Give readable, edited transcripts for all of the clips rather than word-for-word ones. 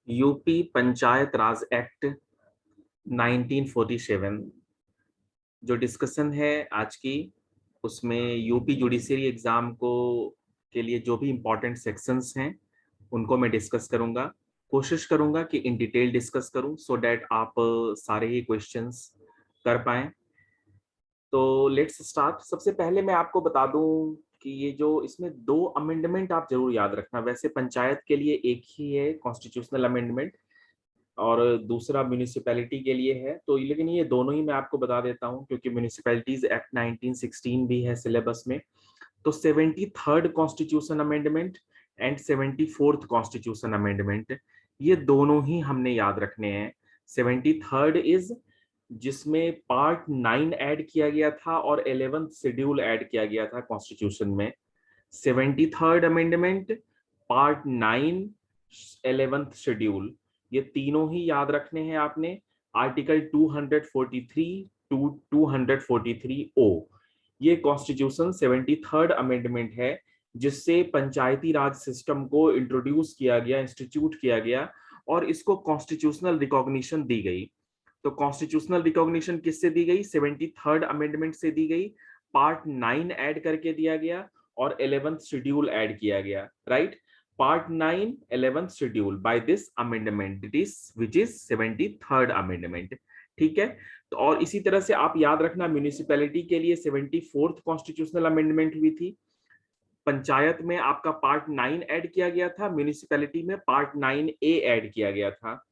UP panchayat राज act 1947 जो discussion है आज की, उसमें यूपी जुडिशरी एग्जाम को के लिए जो भी इम्पोर्टेंट सेक्शंस हैं उनको मैं डिस्कस करूंगा। कोशिश करूंगा कि इन डिटेल डिस्कस करूं सो डैट आप सारे ही क्वेश्चंस कर पाएं। तो लेट्स स्टार्ट। सबसे पहले मैं आपको बता दूं कि ये जो इसमें दो अमेंडमेंट आप जरूर याद रखना। वैसे पंचायत के लिए एक ही है कॉन्स्टिट्यूशनल अमेंडमेंट और दूसरा म्यूनिसिपैलिटी के लिए है, तो लेकिन ये दोनों ही मैं आपको बता देता हूँ क्योंकि म्यूनिसिपैलिटीज एक्ट 1916 भी है सिलेबस में। तो 73rd constitution amendment and 74th constitution amendment, ये दोनों ही हमने याद रखने हैं। 73rd इज जिसमें पार्ट 9 ऐड किया गया था और 11th शेड्यूल ऐड किया गया था कॉन्स्टिट्यूशन में। 73rd amendment, part 9, 11th schedule, ये तीनों ही याद रखने हैं आपने। आर्टिकल 243 टू 243 ओ, ये कॉन्स्टिट्यूशन 73rd अमेंडमेंट है जिससे पंचायती राज सिस्टम को इंट्रोड्यूस किया गया, इंस्टीट्यूट किया गया और इसको कॉन्स्टिट्यूशनल रिकॉग्निशन दी गई। तो कॉन्स्टिट्यूशनल रिकॉग्निशन किससे दी गई? 73rd अमेंडमेंट से दी गई। पार्ट 9 ऐड करके दिया गया और 11th शेड्यूल ऐड किया गया, right? Part 9 11th schedule by this amendment it is which is 73rd amendment. ठीक है। तो और इसी तरह से आप याद रखना म्यूनिसिपैलिटी के लिए 74th कॉन्स्टिट्यूशनल अमेंडमेंट हुई थी। पंचायत में आपका पार्ट 9 ऐड किया गया था, म्यूनिसिपैलिटी में पार्ट 9A ऐड किया गया था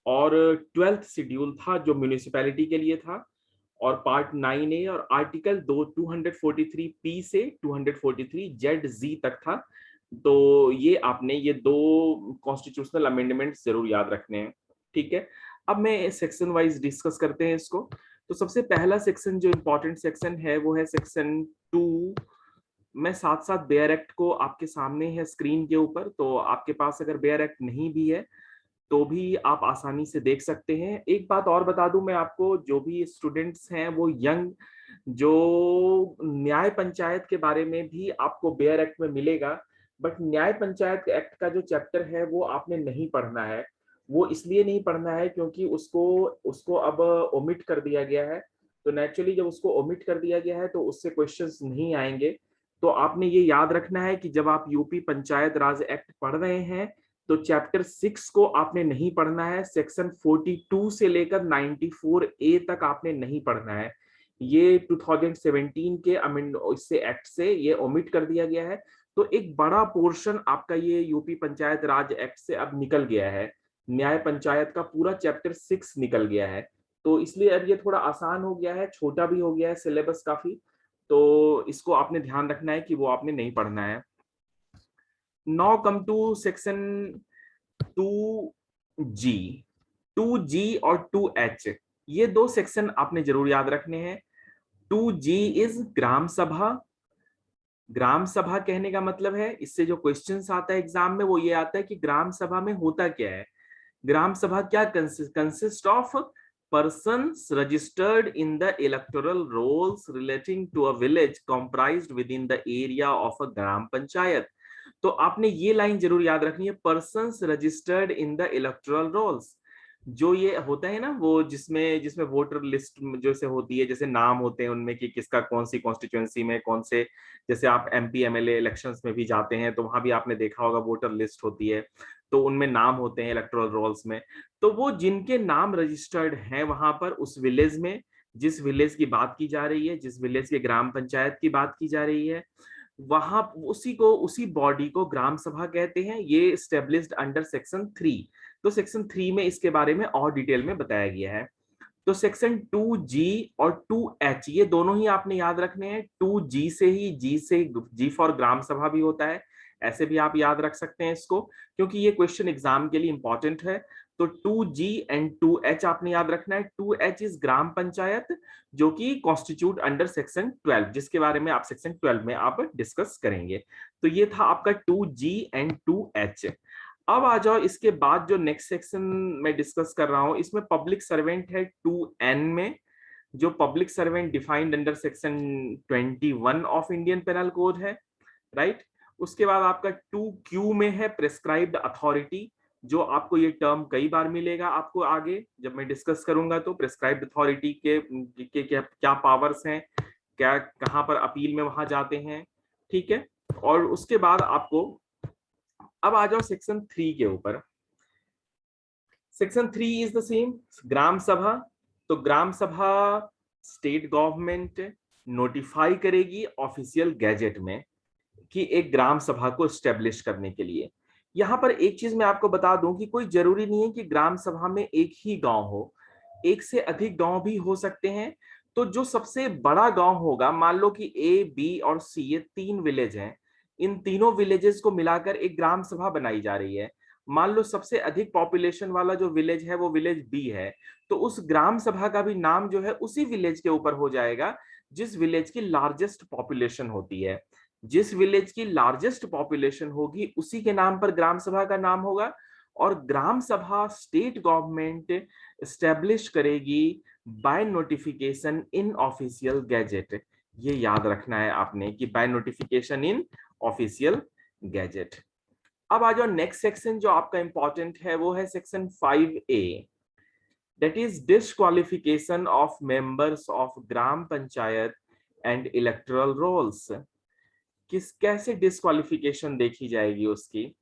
और 12th शेड्यूल था जो म्यूनिसिपैलिटी के लिए था और पार्ट 9A और आर्टिकल 243P से 243ZZ तक था। तो ये आपने ये दो कॉन्स्टिट्यूशनल अमेंडमेंट जरूर याद रखने हैं। ठीक है। अब मैं सेक्शन वाइज डिस्कस करते हैं इसको। तो सबसे पहला सेक्शन जो इम्पोर्टेंट सेक्शन है वो है सेक्शन 2। मैं साथ साथ बेयर एक्ट को आपके सामने है स्क्रीन के ऊपर, तो आपके पास अगर बेयर एक्ट नहीं भी है तो भी आप आसानी से देख सकते हैं। एक बात और बता दूं मैं आपको, जो भी स्टूडेंट्स हैं वो यंग, जो न्याय पंचायत के बारे में भी आपको बेयर एक्ट में मिलेगा, बट न्याय पंचायत एक्ट का जो चैप्टर है वो आपने नहीं पढ़ना है। वो इसलिए नहीं पढ़ना है क्योंकि उसको उसको अब ओमिट कर दिया गया है। तो नेचुरली जब उसको ओमिट कर दिया गया है तो उससे क्वेश्चंस नहीं आएंगे। तो आपने ये याद रखना है कि जब आप यूपी पंचायत राज एक्ट पढ़ रहे हैं तो चैप्टर 6 को आपने नहीं पढ़ना है। सेक्शन 42 से लेकर 94A तक आपने नहीं पढ़ना है। ये 2017 के इससे एक्ट से ये ओमिट कर दिया गया है। तो एक बड़ा पोर्शन आपका ये यूपी पंचायत राज एक्ट से अब निकल गया है। न्याय पंचायत का पूरा चैप्टर 6 निकल गया है। तो इसलिए अब ये थोड़ा आसान हो गया है, छोटा भी हो गया है सिलेबस काफी। तो इसको आपने ध्यान रखना है कि वो आपने नहीं पढ़ना है। Now come to section 2G। 2G और 2H, ये दो सेक्शन आपने जरूर याद रखने हैं। 2G इज ग्राम सभा। ग्राम सभा कहने का मतलब है, इससे जो क्वेश्चंस आता है एग्जाम में वो ये आता है कि ग्राम सभा में होता क्या है। ग्राम सभा क्या consist of persons registered in the electoral rolls relating to a village comprised within the area of a gram panchayat। तो आपने ये लाइन जरूर याद रखनी है, persons registered in the electoral rolls। जो ये होता है ना वो जिसमें जिसमें वोटर लिस्ट जैसे होती है, जैसे नाम होते हैं उनमें कि किसका कौन सी कॉन्स्टिट्यूएंसी में कौन से, जैसे आप एमपी एमएलए इलेक्शंस में भी जाते हैं तो वहां भी आपने देखा होगा वोटर लिस्ट होती है, तो उनमें नाम होते हैं इलेक्टोरल रोल्स में। तो वो जिनके नाम रजिस्टर्ड हैं वहां पर उस विलेज में, जिस विलेज की बात की जा रही है, जिस विलेज के ग्राम पंचायत की बात की जा रही है, वहां उसी बॉडी को ग्राम सभा कहते हैं। ये स्टेब्लिश्ड अंडर सेक्शन 3। तो सेक्शन 3 में इसके बारे में और डिटेल में बताया गया है। तो सेक्शन 2G और 2H ये दोनों ही आपने याद रखने हैं। 2G से ही जी फॉर ग्राम सभा भी होता है, ऐसे भी आप याद रख सकते हैं इसको क्योंकि ये क्वेश्चन एग्जाम के लिए इंपॉर्टेंट है। तो 2G एंड 2H आपने याद रखना है। 2H इज ग्राम पंचायत जो कि कॉन्स्टिट्यूट अंडर सेक्शन 12, जिसके बारे में आप सेक्शन 12 में आप डिस्कस करेंगे। तो ये था आपका 2G एंड 2H। अब आ जाओ इसके बाद जो नेक्स्ट सेक्शन में डिस्कस कर रहा हूं, इसमें पब्लिक सर्वेंट है 2N में, जो public servant defined under section 21 of Indian Penal Code है, राइट। उसके बाद आपका 2Q में है प्रेस्क्राइब्ड अथॉरिटी। जो आपको ये टर्म कई बार मिलेगा आपको आगे जब मैं डिस्कस करूंगा, तो प्रिस्क्राइब्ड अथॉरिटी के क्या पावर्स हैं, क्या कहां पर अपील में वहां जाते हैं, ठीक है। और उसके बाद आपको अब आ जाओ सेक्शन 3 के ऊपर। सेक्शन 3 इज द सेम, ग्राम सभा। तो ग्राम सभा स्टेट गवर्नमेंट नोटिफाई करेगी ऑफिशियल गैजेट में कि एक ग्राम सभा को स्टेब्लिश करने के लिए। यहां पर एक चीज मैं आपको बता दूं कि कोई जरूरी नहीं है कि ग्राम सभा में एक ही गांव हो, एक से अधिक गांव भी हो सकते हैं। तो जो सबसे बड़ा गांव होगा, मान लो कि ए, बी और सी ये 3 विलेज हैं, इन तीनों विलेजेस को मिलाकर एक ग्राम सभा बनाई जा रही है। मान लो सबसे अधिक पॉपुलेशन वाला जो विलेज है वो विलेज बी है, तो उस ग्राम सभा का भी नाम जो है उसी विलेज के ऊपर हो जाएगा जिस विलेज की लार्जेस्ट पॉपुलेशन होती है। जिस विलेज की लार्जेस्ट पॉपुलेशन होगी उसी के नाम पर ग्राम सभा का नाम होगा। और ग्राम सभा स्टेट गवर्नमेंट स्टैब्लिश करेगी by notification in official gazette. ये याद रखना है आपने कि by notification in official gazette. अब आ जाओ नेक्स्ट सेक्शन जो आपका इंपॉर्टेंट है, वो है section 5A, that is disqualification of members of gram panchayat and electoral rolls. कैसे डिस्क्वालिफिकेशन देखी जाएगी उसकी।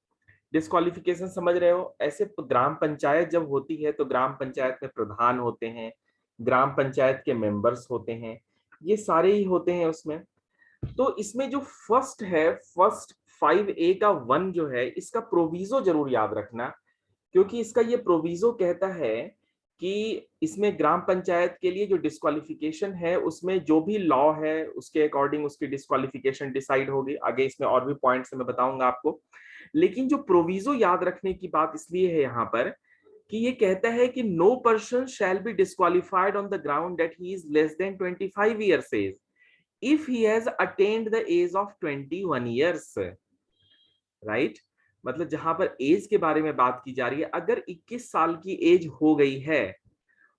डिस्क्वालिफिकेशन समझ रहे हो, ऐसे ग्राम पंचायत जब होती है तो ग्राम पंचायत में प्रधान होते हैं, ग्राम पंचायत के मेंबर्स होते हैं, ये सारे ही होते हैं उसमें। तो इसमें जो फर्स्ट है, फर्स्ट 5A का 1 जो है, इसका प्रोविजो जरूर याद रखना, क्योंकि इसका ये प्रोविजो कहता है कि इसमें ग्राम पंचायत के लिए जो डिस्क्वालिफिकेशन है उसमें जो भी लॉ है उसके अकॉर्डिंग उसकी डिस्क्वालिफिकेशन डिसाइड होगी। आगे इसमें और भी पॉइंट्स मैं बताऊंगा आपको, लेकिन जो प्रोविजो याद रखने की बात इसलिए है यहाँ पर कि ये कहता है कि no person shall be disqualified on the ground that he is less than 25 years age if he has attend the age of 21 years, right. मतलब जहां पर एज के बारे में बात की जा रही है, अगर 21 साल की एज हो गई है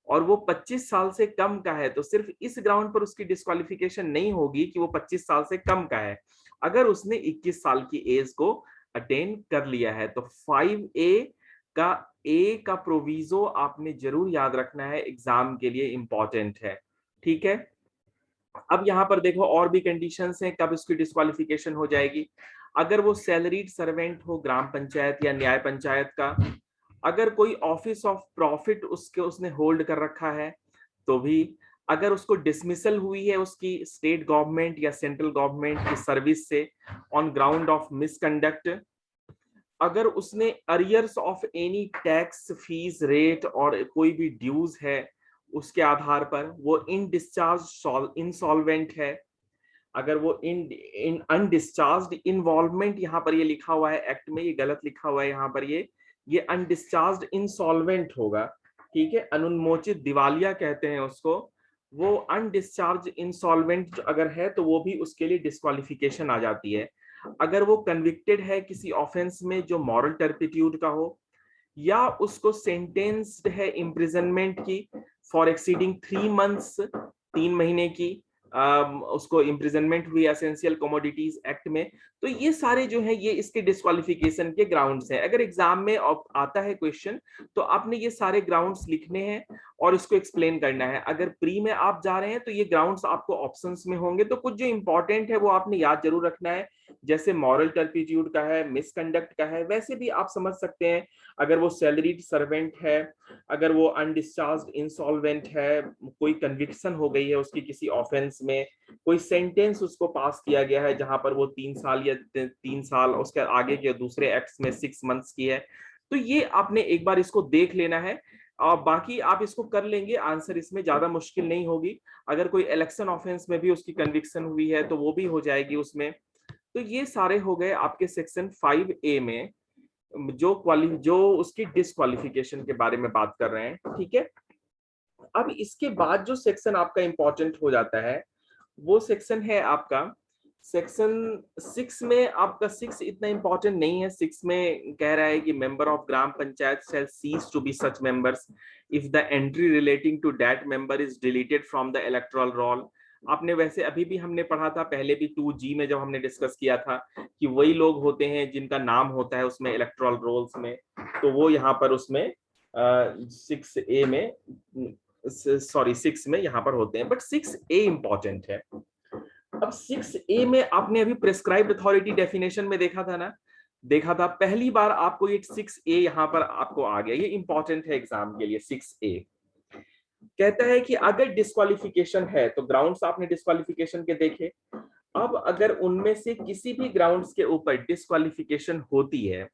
और वो 25 साल से कम का है, तो सिर्फ इस ग्राउंड पर उसकी डिस्क्वालिफिकेशन नहीं होगी कि वो 25 साल से कम का है, अगर उसने 21 साल की एज को अटेन कर लिया है। तो 5A का प्रोविजो आपने जरूर याद रखना है, एग्जाम के लिए इंपॉर्टेंट है, ठीक है। अब यहां पर देखो और भी कंडीशंस हैं कब इसकी डिस्क्वालिफिकेशन हो जाएगी। अगर वो सैलरीड सर्वेंट हो ग्राम पंचायत या न्याय पंचायत का, अगर कोई ऑफिस ऑफ प्रॉफिट उसने होल्ड कर रखा है तो भी, अगर उसको डिसमिसल हुई है उसकी स्टेट गवर्नमेंट या सेंट्रल गवर्नमेंट की सर्विस से ऑन ग्राउंड ऑफ मिसकंडक्ट, अगर उसने arrears of any tax fees rate और कोई भी ड्यूज है उसके आधार पर वो इन डिस्चार्ज इंसॉल्वेंट है, अगर वो इन अनडिस्चार्ज्ड इन्वॉल्वमेंट, यहाँ पर ये लिखा हुआ है एक्ट में, ये गलत लिखा हुआ है यहाँ पर, ये अनडिस्चार्ज्ड इंसॉल्वेंट होगा, ठीक है, अनुन्मोचित दिवालिया कहते हैं उसको। वो अनडिस्चार्ज इंसॉल्वेंट अगर है तो वो भी उसके लिए डिस्क्वालिफिकेशन आ जाती है। अगर वो कन्विक्टेड है किसी ऑफेंस में जो मॉरल टर्पिट्यूड का हो, या उसको सेंटेंस्ड है इम्प्रिजनमेंट की फॉर एक्सीडिंग 3 मंथ्स, 3 महीने की उसको इम्प्रिजनमेंट हुई एसेंशियल कमोडिटीज एक्ट में, तो ये सारे जो है ये इसके डिस्क्वालिफिकेशन के ग्राउंड्स हैं। अगर एग्जाम में आता है क्वेश्चन तो आपने ये सारे ग्राउंड्स लिखने हैं और इसको एक्सप्लेन करना है। अगर प्री में आप जा रहे हैं तो ये ग्राउंड्स आपको ऑप्शंस में होंगे, तो कुछ जो इंपॉर्टेंट है वो आपने याद जरूर रखना है, जैसे मॉरल टर्पिट्यूड का है, मिसकंडक्ट का है, वैसे भी आप समझ सकते हैं अगर वो सैलरीड सर्वेंट है, अगर वो अनडिस्चार्ज्ड इंसॉल्वेंट है, कोई कन्विक्शन हो गई है उसकी किसी ऑफेंस में, कोई सेंटेंस उसको पास किया गया है जहां पर वो 3 साल या 3 साल, उसके आगे के दूसरे एक्ट्स में 6 मंथ्स की है, तो ये आपने एक बार इसको देख लेना है। और बाकी आप इसको कर लेंगे, आंसर इसमें ज्यादा मुश्किल नहीं होगी। अगर कोई इलेक्शन ऑफेंस में भी उसकी कन्विक्शन हुई है तो वो भी हो जाएगी उसमें। तो ये सारे हो गए आपके सेक्शन 5A में जो उसकी डिस्क्वालिफिकेशन के बारे में बात कर रहे हैं, ठीक है। अब इसके बाद जो सेक्शन आपका इंपॉर्टेंट हो जाता है वो सेक्शन है आपका सेक्शन 6 में। आपका 6 इतना इंपॉर्टेंट नहीं है। 6 में कह रहा है कि member of gram panchayat shall cease to be such members if the entry relating to that member is deleted from the electoral roll। आपने वैसे अभी भी हमने पढ़ा था पहले भी 2G में जब हमने डिस्कस किया था कि वही लोग होते हैं जिनका नाम होता है उसमें इलेक्टोरल रोल्स में, तो वो यहाँ पर उसमें 6A में, सॉरी 6 में यहाँ पर होते हैं, बट 6A इंपॉर्टेंट है। अब 6A में आपने अभी प्रेस्क्राइब्ड अथॉरिटी डेफिनेशन में देखा था ना, देखा था पहली बार आपको ये 6A यहाँ पर आपको आ गया, ये इंपॉर्टेंट है एग्जाम के लिए। 6A कहता है कि अगर डिस्क्वालिफिकेशन है, तो ग्राउंड्स आपने डिस्क्वालिफिकेशन के देखे, अब अगर उनमें से किसी भी ग्राउंड्स के ऊपर डिस्क्वालिफिकेशन होती है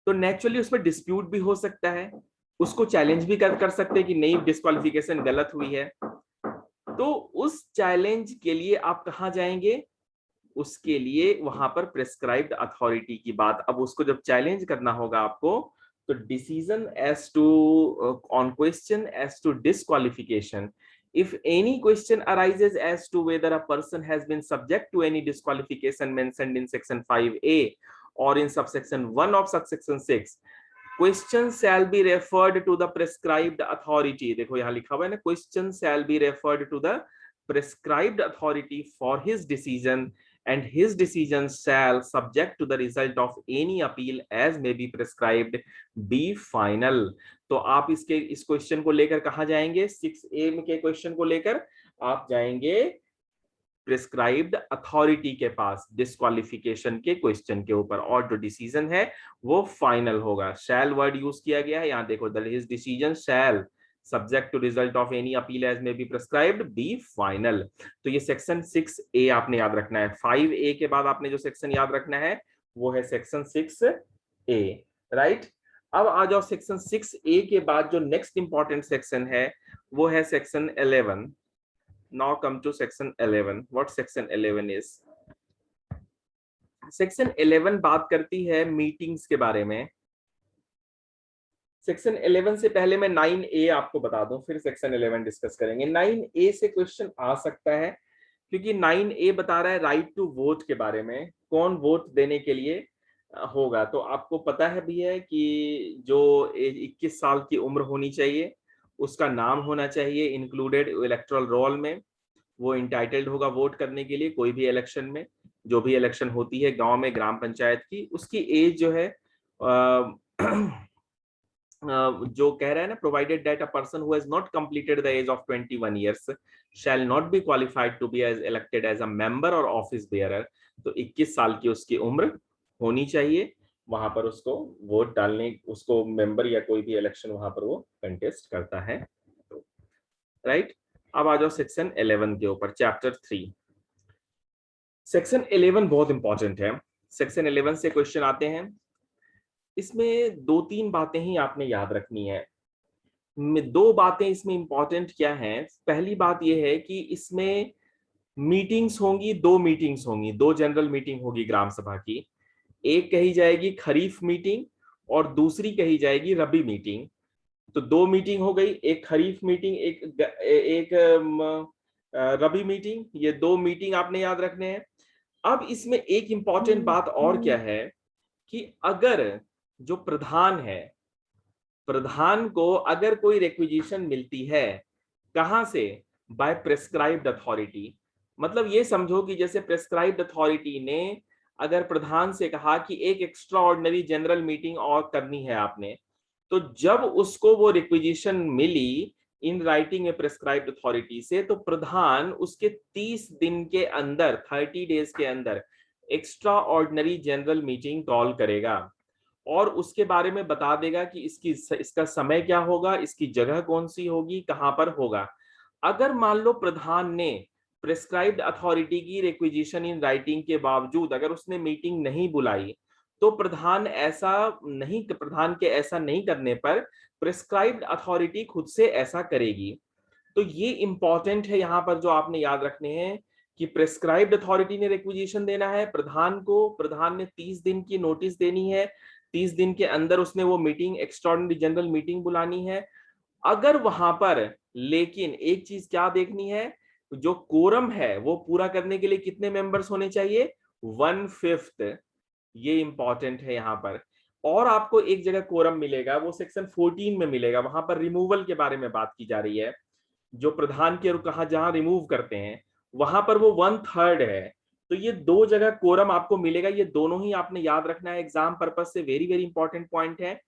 तो नेचुरली उसमें डिस्प्यूट भी हो सकता है, उसको चैलेंज भी कर सकते हैं कि नहीं डिस्क्वालिफिकेशन गलत हुई है। तो उस चैलेंज के लिए आप कहां जाएंगे, उसके लिए वहां पर प्रेस्क्राइब्ड अथॉरिटी की बात, अब उसको जब चैलेंज करना होगा आपको, तो decision as to on question as to disqualification, if any question arises as to whether a person has been subject to any disqualification mentioned in section 5A or in subsection 1 of subsection 6, question shall be referred to the prescribed authority, देखो यहाँ लिखा हुआ है ना, question shall be referred to the prescribed authority for his decision and his decision shall subject to the result of any appeal as may be prescribed be final। तो आप इस question को लेकर कहां जाएंगे, 6A के क्वेश्चन को लेकर आप जाएंगे प्रिस्क्राइब्ड अथॉरिटी के पास डिस्क्वालिफिकेशन के क्वेश्चन के ऊपर, और जो डिसीजन है वो फाइनल होगा। शैल वर्ड यूज किया गया है, यहां देखो that his decision shall subject to result of any appeal as may be prescribed be final. तो ये सेक्शन 6A आपने याद रखना है। 5A के बाद आपने जो सेक्शन याद रखना है वो है सेक्शन 6A, राइट। अब आ जाओ सेक्शन 6A के बाद जो नेक्स्ट इंपॉर्टेंट सेक्शन है वो है section 11। Now come to section 11. What section 11 is? Section 11 बात करती है मीटिंग्स के बारे में। सेक्शन 11 से पहले मैं 9A आपको बता दूं, फिर सेक्शन 11 डिस्कस करेंगे। 9A से क्वेश्चन आ सकता है क्योंकि 9A बता रहा है राइट टू वोट के बारे में, कौन वोट देने के लिए होगा। तो आपको पता है भी है कि जो 21 साल की उम्र होनी चाहिए, उसका नाम होना चाहिए इंक्लूडेड इलेक्टोरल रोल में, वो इंटाइटल्ड होगा वोट करने के लिए कोई भी इलेक्शन में, जो भी इलेक्शन होती है गांव में ग्राम पंचायत की। उसकी एज जो है जो कह रहा है ना, provided that a person who has not completed the age of 21 years shall not be qualified to be as elected as a member और ऑफिस बेयरर। तो 21 साल की उसकी उम्र होनी चाहिए, वहां पर उसको वोट डालने, उसको मेंबर या कोई भी इलेक्शन वहां पर वो कंटेस्ट करता है, राइट। अब आ जाओ सेक्शन 11 के ऊपर, चैप्टर 3। सेक्शन 11 बहुत इंपॉर्टेंट है। सेक्शन 11 से क्वेश्चन आते हैं, इसमें 2-3 बातें ही आपने याद रखनी है। 2 बातें इसमें इंपॉर्टेंट क्या हैं। पहली बात यह है कि इसमें मीटिंग्स होंगी, 2 मीटिंग्स होंगी, 2 जनरल मीटिंग होगी ग्राम सभा की। एक कही जाएगी खरीफ मीटिंग और दूसरी कही जाएगी रबी मीटिंग। तो 2 मीटिंग हो गई, एक खरीफ मीटिंग, एक रबी मीटिंग, ये 2 मीटिंग आपने याद रखने हैं। अब इसमें एक इंपॉर्टेंट बात और क्या है कि अगर जो प्रधान है, प्रधान को अगर कोई रिक्विजिशन मिलती है, कहां से, बाय प्रेस्क्राइब्ड अथॉरिटी। मतलब ये समझो कि जैसे प्रेस्क्राइब्ड अथॉरिटी ने अगर प्रधान से कहा कि एक एक्स्ट्रा ऑर्डिनरी जनरल मीटिंग और करनी है आपने, तो जब उसको वो रिक्विजिशन मिली इन राइटिंग में प्रेस्क्राइब्ड अथॉरिटी से, तो प्रधान उसके 30 दिन के अंदर, 30 डेज के अंदर extra ordinary general meeting call करेगा और उसके बारे में बता देगा कि इसका समय क्या होगा, इसकी जगह कौन सी होगी, कहां पर होगा। अगर मान लो प्रधान ने प्रेस्क्राइब्ड अथॉरिटी की रिक्विजिशन इन राइटिंग के बावजूद अगर उसने मीटिंग नहीं बुलाई, तो प्रधान के ऐसा नहीं करने पर प्रेस्क्राइब्ड अथॉरिटी खुद से ऐसा करेगी। तो ये इंपॉर्टेंट है यहां पर जो आपने याद रखने हैं कि प्रेस्क्राइब्ड अथॉरिटी ने रिक्विजिशन देना है प्रधान को, प्रधान ने 30 दिन की नोटिस देनी है, 30 दिन के अंदर उसने वो मीटिंग, एक्स्ट्राऑर्डिनरी जनरल मीटिंग बुलानी है। अगर वहां पर लेकिन एक चीज क्या देखनी है, जो कोरम है वो पूरा करने के लिए कितने मेंबर्स होने चाहिए, 1/5। ये इंपॉर्टेंट है यहां पर। और आपको एक जगह कोरम मिलेगा, वो सेक्शन 14 में मिलेगा, वहां पर रिमूवल के बारे में बात की जा रही है जो प्रधान के कहा जहां रिमूव करते हैं वहां पर वो 1/3 है। तो ये दो जगह कोरम आपको मिलेगा, ये दोनों ही आपने याद रखना है, एग्जाम पर्पज से वेरी वेरी इंपॉर्टेंट पॉइंट है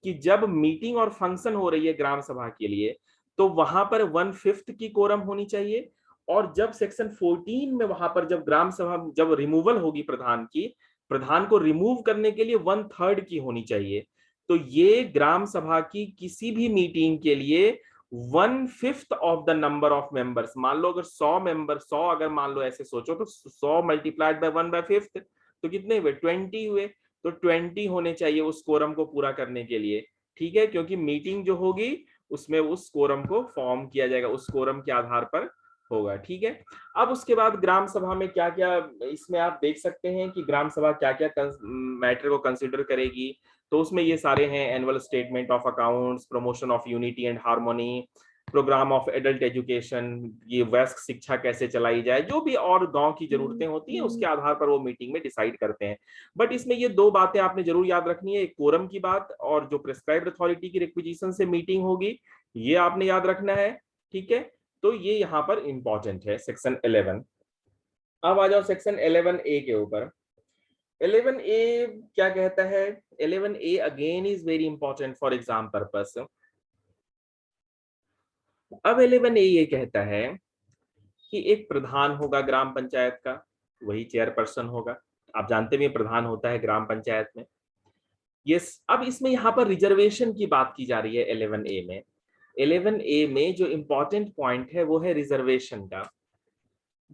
कि जब मीटिंग और फंक्शन हो रही है ग्राम सभा के लिए तो वहां पर 1/5 की कोरम होनी चाहिए, और जब सेक्शन 14 में वहां पर जब ग्राम सभा जब रिमूवल होगी प्रधान की, प्रधान को रिमूव करने के लिए 1/3 की होनी चाहिए। तो ये ग्राम सभा की किसी भी मीटिंग के लिए 1/5 of the number of members, मान लो अगर 100 मेंबर 100 अगर मान लो ऐसे सोचो तो 100 मल्टीप्लाइड बाय 1/5 तो कितने हुए 20 हुए। तो 20 होने चाहिए उस कोरम को पूरा करने के लिए, ठीक है, क्योंकि मीटिंग जो होगी उसमें उस कोरम को फॉर्म किया जाएगा, उस कोरम के आधार पर होगा, ठीक है। अब उसके बाद ग्राम सभा में क्या क्या, इसमें आप देख सकते हैं कि ग्राम सभा क्या क्या मैटर को कंसिडर करेगी। तो उसमें ये सारे हैं, annual statement of accounts, promotion of unity and harmony, programme of adult education, ये वयस्क शिक्षा कैसे चलाई जाए, जो भी और गांव की जरूरतें होती हैं उसके आधार पर वो मीटिंग में डिसाइड करते हैं। बट इसमें ये दो बातें आपने जरूर याद रखनी है, एक कोरम की बात और जो प्रिस्क्राइब्ड अथॉरिटी की रिक्विजिशन से मीटिंग होगी, ये आपने याद रखना है, ठीक है। तो ये यहाँ पर इंपॉर्टेंट है सेक्शन 11। अब आ जाओ सेक्शन 11A के ऊपर। 11A क्या कहता है? 11A again is very important for exam purpose. अब 11A ये कहता है कि एक प्रधान होगा ग्राम पंचायत का, वही चेयरपर्सन होगा। आप जानते भी प्रधान होता है ग्राम पंचायत में। यस, अब इसमें यहाँ पर रिजर्वेशन की बात की जा रही है 11A में। 11A में जो इंपॉर्टेंट पॉइंट है वो है रिजर्वेशन का।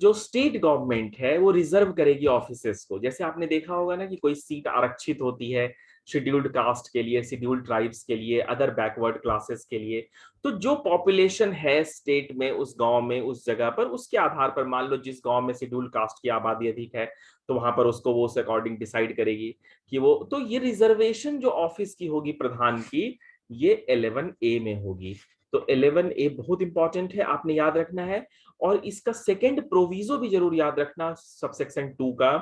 जो स्टेट गवर्नमेंट है वो रिजर्व करेगी ऑफिसेस को, जैसे आपने देखा होगा ना कि कोई सीट आरक्षित होती है शेड्यूल्ड कास्ट के लिए, शेड्यूल्ड ट्राइब्स के लिए, अदर बैकवर्ड क्लासेस के लिए। तो जो पॉपुलेशन है स्टेट में, उस गांव में, उस जगह पर, उसके आधार पर मान लो जिस गांव में शेड्यूल्ड कास्ट की आबादी अधिक है तो वहां पर उसको वो उस अकॉर्डिंग डिसाइड करेगी कि वो, तो ये रिजर्वेशन जो ऑफिस की होगी प्रधान की, ये 11A में होगी। तो 11A बहुत इंपॉर्टेंट है, आपने याद रखना है। और इसका सेकंड प्रोविजो भी जरूर याद रखना सबसेक्शन 2 का,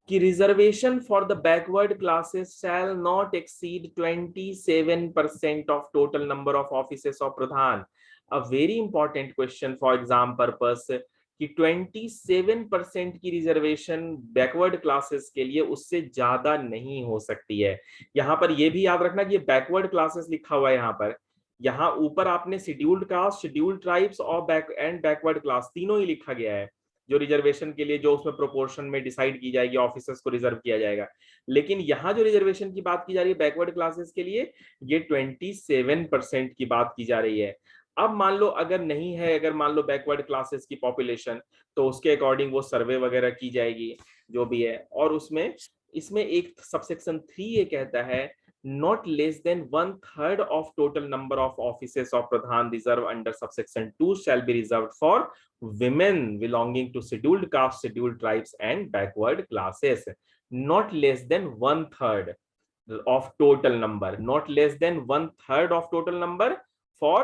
कि reservation for the backward classes shall not exceed 27% of total number of offices of Pradhan. A very important question for exam purpose, कि 27% की रिजर्वेशन बैकवर्ड क्लासेस के लिए उससे ज्यादा नहीं हो सकती है। यहां पर यह भी याद रखना कि ये बैकवर्ड क्लासेस लिखा हुआ है यहाँ पर, यहाँ ऊपर आपने शेड्यूल्ड कास्ट, शेड्यूल्ड ट्राइब्स और बैकवर्ड क्लास तीनों ही लिखा गया है, जो रिजर्वेशन के लिए जो उसमें प्रोपोर्शन में डिसाइड की जाएगी, ऑफिसर्स को रिजर्व किया जाएगा। लेकिन यहाँ जो रिजर्वेशन की बात की जा रही है बैकवर्ड क्लासेस के लिए, ये 27% की बात की जा रही है। अब मान लो अगर नहीं है, अगर मान लो बैकवर्ड क्लासेस की पॉपुलेशन, तो उसके अकॉर्डिंग वो सर्वे वगैरह की जाएगी जो भी है। और उसमें इसमें एक सबसेक्शन 3 ये कहता है, not less than 1/3 of total number of offices of Pradhan reserved under subsection 2 shall be reserved for women belonging to scheduled caste, scheduled tribes and backward classes. Not less than 1/3 of total number, not less than 1/3 of total number for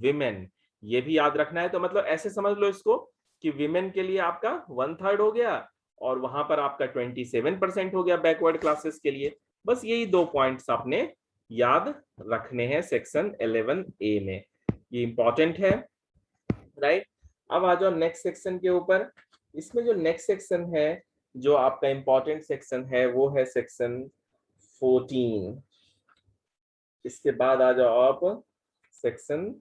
women. ये भी याद रखना है। तो मतलब ऐसे समझ लो इसको कि विमेन के लिए आपका 1/3 हो गया और वहां पर आपका 27% हो गया बैकवर्ड क्लासेस के लिए। बस यही दो पॉइंट्स आपने याद रखने हैं सेक्शन 11A में, ये इंपॉर्टेंट है, राइट। अब आ जाओ नेक्स्ट सेक्शन के ऊपर। इसमें जो नेक्स्ट सेक्शन है, जो आपका इंपॉर्टेंट सेक्शन है, वो है सेक्शन 14। इसके बाद आ जाओ आप सेक्शन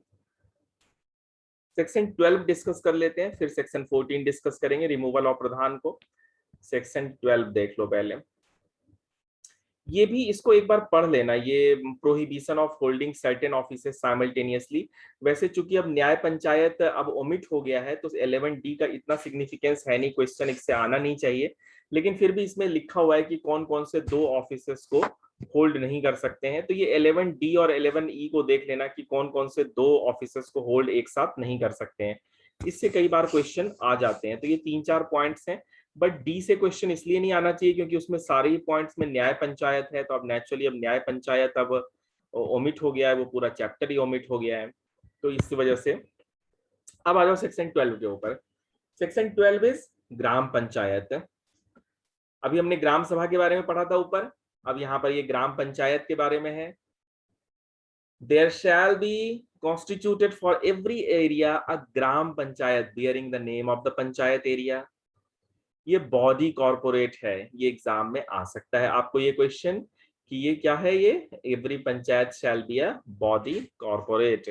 12 डिस्कस कर लेते हैं, फिर सेक्शन 14 डिस्कस करेंगे, रिमूवल ऑफ प्रधान को। सेक्शन 12 देख लो पहले, ये भी इसको एक बार पढ़ लेना, ये prohibition of holding certain offices simultaneously. वैसे चूंकि अब न्याय पंचायत अब ओमिट हो गया है तो 11D का इतना सिग्निफिकेंस है नहीं, क्वेश्चन इससे आना नहीं चाहिए, लेकिन फिर भी इसमें लिखा हुआ है कि कौन कौन से दो ऑफिसेस को होल्ड नहीं कर सकते हैं। तो ये 11D और 11E को देख लेना कि कौन कौन से दो ऑफिसेस को होल्ड एक साथ नहीं कर सकते हैं, इससे कई बार क्वेश्चन आ जाते हैं। तो ये 3-4 पॉइंट्स हैं, बट डी से क्वेश्चन इसलिए नहीं आना चाहिए क्योंकि उसमें सारे ही पॉइंट्स में न्याय पंचायत है, तो अब नेचुरली अब न्याय पंचायत अब ओमिट हो गया है, वो पूरा चैप्टर ही ओमिट हो गया है, तो इस वजह से। अब आ जाओ सेक्शन 12 के ऊपर। Section 12 is gram panchayat. अभी हमने ग्राम सभा के बारे में पढ़ा था ऊपर, अब यहाँ पर ये ग्राम पंचायत के बारे में है। There shall be constituted for every area a gram panchayat bearing the name of the panchayat area. ये बॉडी कॉर्पोरेट है, ये एग्जाम में आ सकता है आपको ये क्वेश्चन कि ये क्या है, ये every panchayat shall be a body corporate.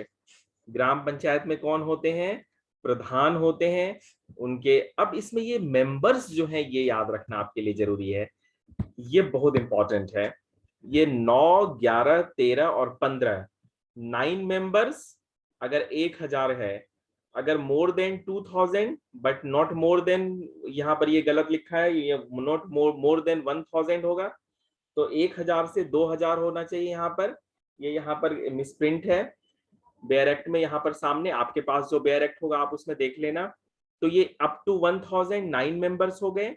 Gram panchayat में कौन होते हैं, प्रधान होते हैं उनके। अब इसमें ये मेंबर्स जो हैं ये याद रखना आपके लिए जरूरी है, ये बहुत इंपॉर्टेंट है। ये 9, 11, 13 और 15 9 मेंबर्स अगर 1000 है, अगर more than 2000 but not more than, यहाँ पर ये गलत लिखा है, ये नॉट मोर देन 1000 होगा, तो 1000 से 2000 होना चाहिए यहाँ पर। ये यहाँ पर मिसप्रिंट है बेयर एक्ट में, यहाँ पर सामने आपके पास जो बेयर एक्ट होगा आप उसमें देख लेना। तो ये अप टू 1000 9 मेंबर्स हो गए।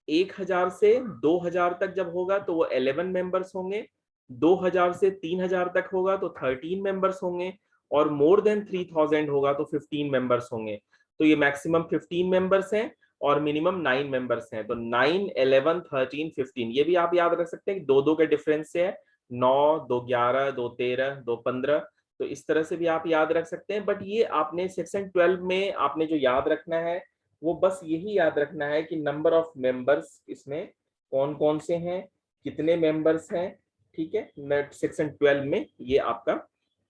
1000 से 2000 तक जब होगा तो वो 11 मेंबर्स होंगे। 2000 से 3000 तक होगा तो 13 मेंबर्स होंगे, और मोर देन 3000 होगा तो 15 मेंबर्स होंगे। तो ये मैक्सिमम 15 मेंबर्स हैं और मिनिमम 9 मेंबर्स हैं। तो 9, 11, 13, 15 ये भी आप याद रख सकते हैं कि 2-2 के डिफरेंस से है। 9, 2, 11, 2, 13, 2, 15, तो इस तरह से भी आप याद रख सकते हैं। बट ये आपने सेक्शन 12 में आपने जो याद रखना है वो बस यही याद रखना है कि नंबर ऑफ मेंबर्स इसमें कौन कौन से हैं, कितने मेंबर्स हैं। ठीक है, नेट सेक्शन 12 में ये आपका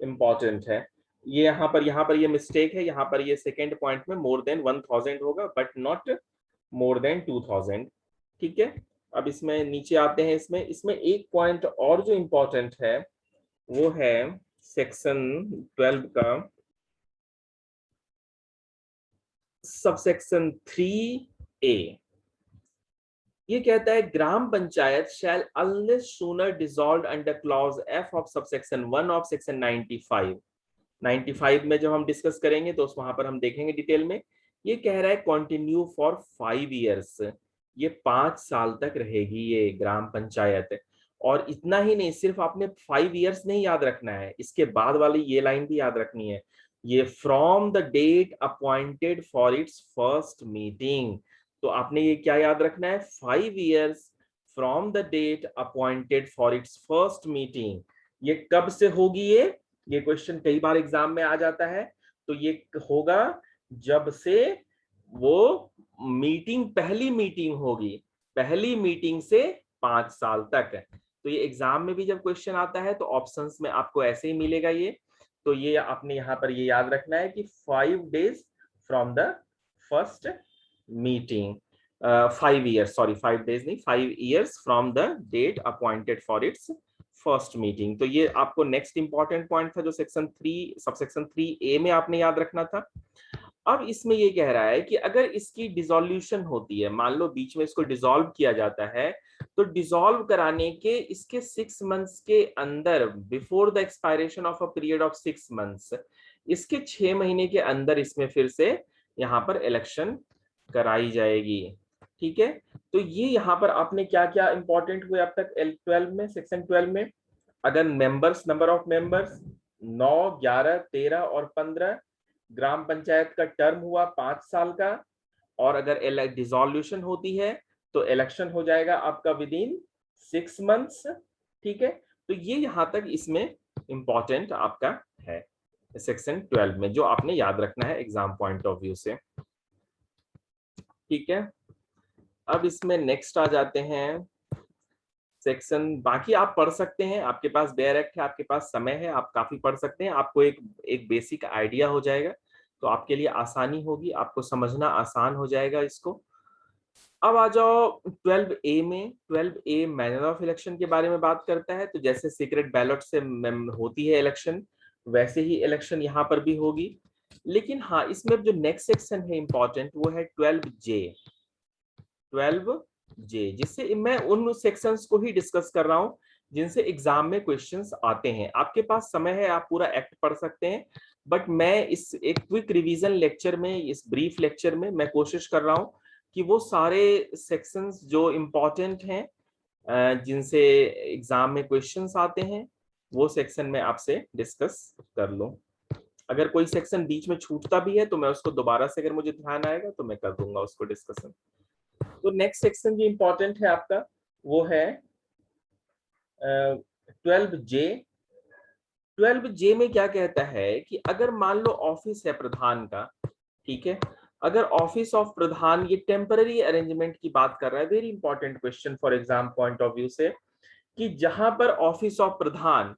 इंपॉर्टेंट है। ये यहाँ पर ये मिस्टेक है, यहाँ पर ये सेकेंड पॉइंट में मोर देन 1000 होगा बट नॉट मोर देन 2000। ठीक है, अब इसमें नीचे आते हैं। इसमें इसमें एक पॉइंट और जो इंपॉर्टेंट है वो है सेक्शन 12 का सबसेक्शन 3A। ये कहता है gram panchayat shall unless sooner dissolved under clause F of subsection 1 of section 95। 95 में जब हम डिस्कस करेंगे तो वहां पर हम देखेंगे डिटेल में। ये कह रहा है कंटिन्यू फॉर 5 इयर्स, ये 5 साल तक रहेगी ये ग्राम पंचायत। और इतना ही नहीं, सिर्फ आपने 5 इयर्स नहीं याद रखना है, इसके बाद वाली ये लाइन भी याद रखनी है। ये from the date appointed for its first meeting, तो आपने ये क्या याद रखना है, 5 years from the date appointed for its first meeting. ये कब से होगी ये क्वेश्चन कई बार एग्जाम में आ जाता है। तो ये होगा जब से वो मीटिंग, पहली मीटिंग होगी, पहली मीटिंग से 5 साल तक। तो ये एग्जाम में भी जब क्वेश्चन आता है तो ऑप्शंस में आपको ऐसे ही मिलेगा ये। तो ये आपने यहाँ पर ये याद रखना है कि 5 days from the first meeting, 5 years, sorry 5 days नहीं, 5 years from the date appointed for its first meeting. तो ये आपको नेक्स्ट इंपॉर्टेंट पॉइंट था जो सेक्शन 3 सबसेक्शन 3A में आपने याद रखना था। अब इसमें ये कह रहा है कि अगर इसकी डिसोल्यूशन होती है, मान लो बीच में इसको डिसॉल्व किया जाता है, तो डिसॉल्व कराने के इसके 6 मंथ्स के अंदर, before the expiration of a period of 6 months, इसके 6 महीने के अंदर इसमें फिर से यहाँ पर इलेक्शन कराई जाएगी। ठीक है, तो ये यहाँ पर आपने क्या क्या इंपॉर्टेंट हुए अब तक L12 में, सेक्शन 12 में। अगर मेंबर्स, नंबर ऑफ मेंबर्स 9, 11, 13 और 15, ग्राम पंचायत का टर्म हुआ 5 साल का, और अगर डिसोल्यूशन होती है तो इलेक्शन हो जाएगा आपका विद इन 6 मंथ्स। ठीक है, तो ये यहां तक इसमें इंपॉर्टेंट आपका है सेक्शन 12 में, जो आपने याद रखना है एग्जाम पॉइंट ऑफ व्यू से। ठीक है, अब इसमें नेक्स्ट आ जाते हैं सेक्शन, बाकी आप पढ़ सकते हैं, आपके पास बेयर एक्ट है, आपके पास समय है, आप काफी पढ़ सकते हैं, आपको एक बेसिक आइडिया हो जाएगा, तो आपके लिए आसानी होगी, आपको समझना आसान हो जाएगा इसको। अब आ जाओ 12A में। 12A मैनर ऑफ इलेक्शन के बारे में बात करता है। तो जैसे सीक्रेट बैलेट से होती है इलेक्शन, वैसे ही इलेक्शन यहाँ पर भी होगी। लेकिन हाँ, इसमें जो नेक्स्ट सेक्शन है इंपॉर्टेंट वो है 12J। 12J जिससे मैं उन सेक्शंस को ही डिस्कस कर रहा हूँ जिनसे एग्जाम में क्वेश्चंस आते हैं। आपके पास समय है, आप पूरा एक्ट पढ़ सकते हैं, बट मैं इस एक क्विक रिवीजन लेक्चर में, इस ब्रीफ लेक्चर में मैं कोशिश कर रहा हूँ कि वो सारे सेक्शंस जो इम्पोर्टेंट हैं, जिनसे एग्जाम में क्वेश्चंस आते हैं, वो सेक्शन में आपसे डिस्कस कर लूं। अगर कोई सेक्शन बीच में छूटता भी है तो मैं उसको दोबारा से, अगर मुझे ध्यान आएगा तो मैं कर दूंगा उसको डिस्कशन। तो नेक्स्ट सेक्शन जो इम्पोर्टेंट है आपका वो है 12J। 12J में क्या कहता है कि अगर मान लो ऑफिस है प्रधान का, ठीक है, अगर ऑफिस ऑफ प्रधान, ये टेम्पररी अरेंजमेंट की बात कर रहा है, very important question for exam point of view से, कि जहां पर ऑफिस ऑफ प्रधान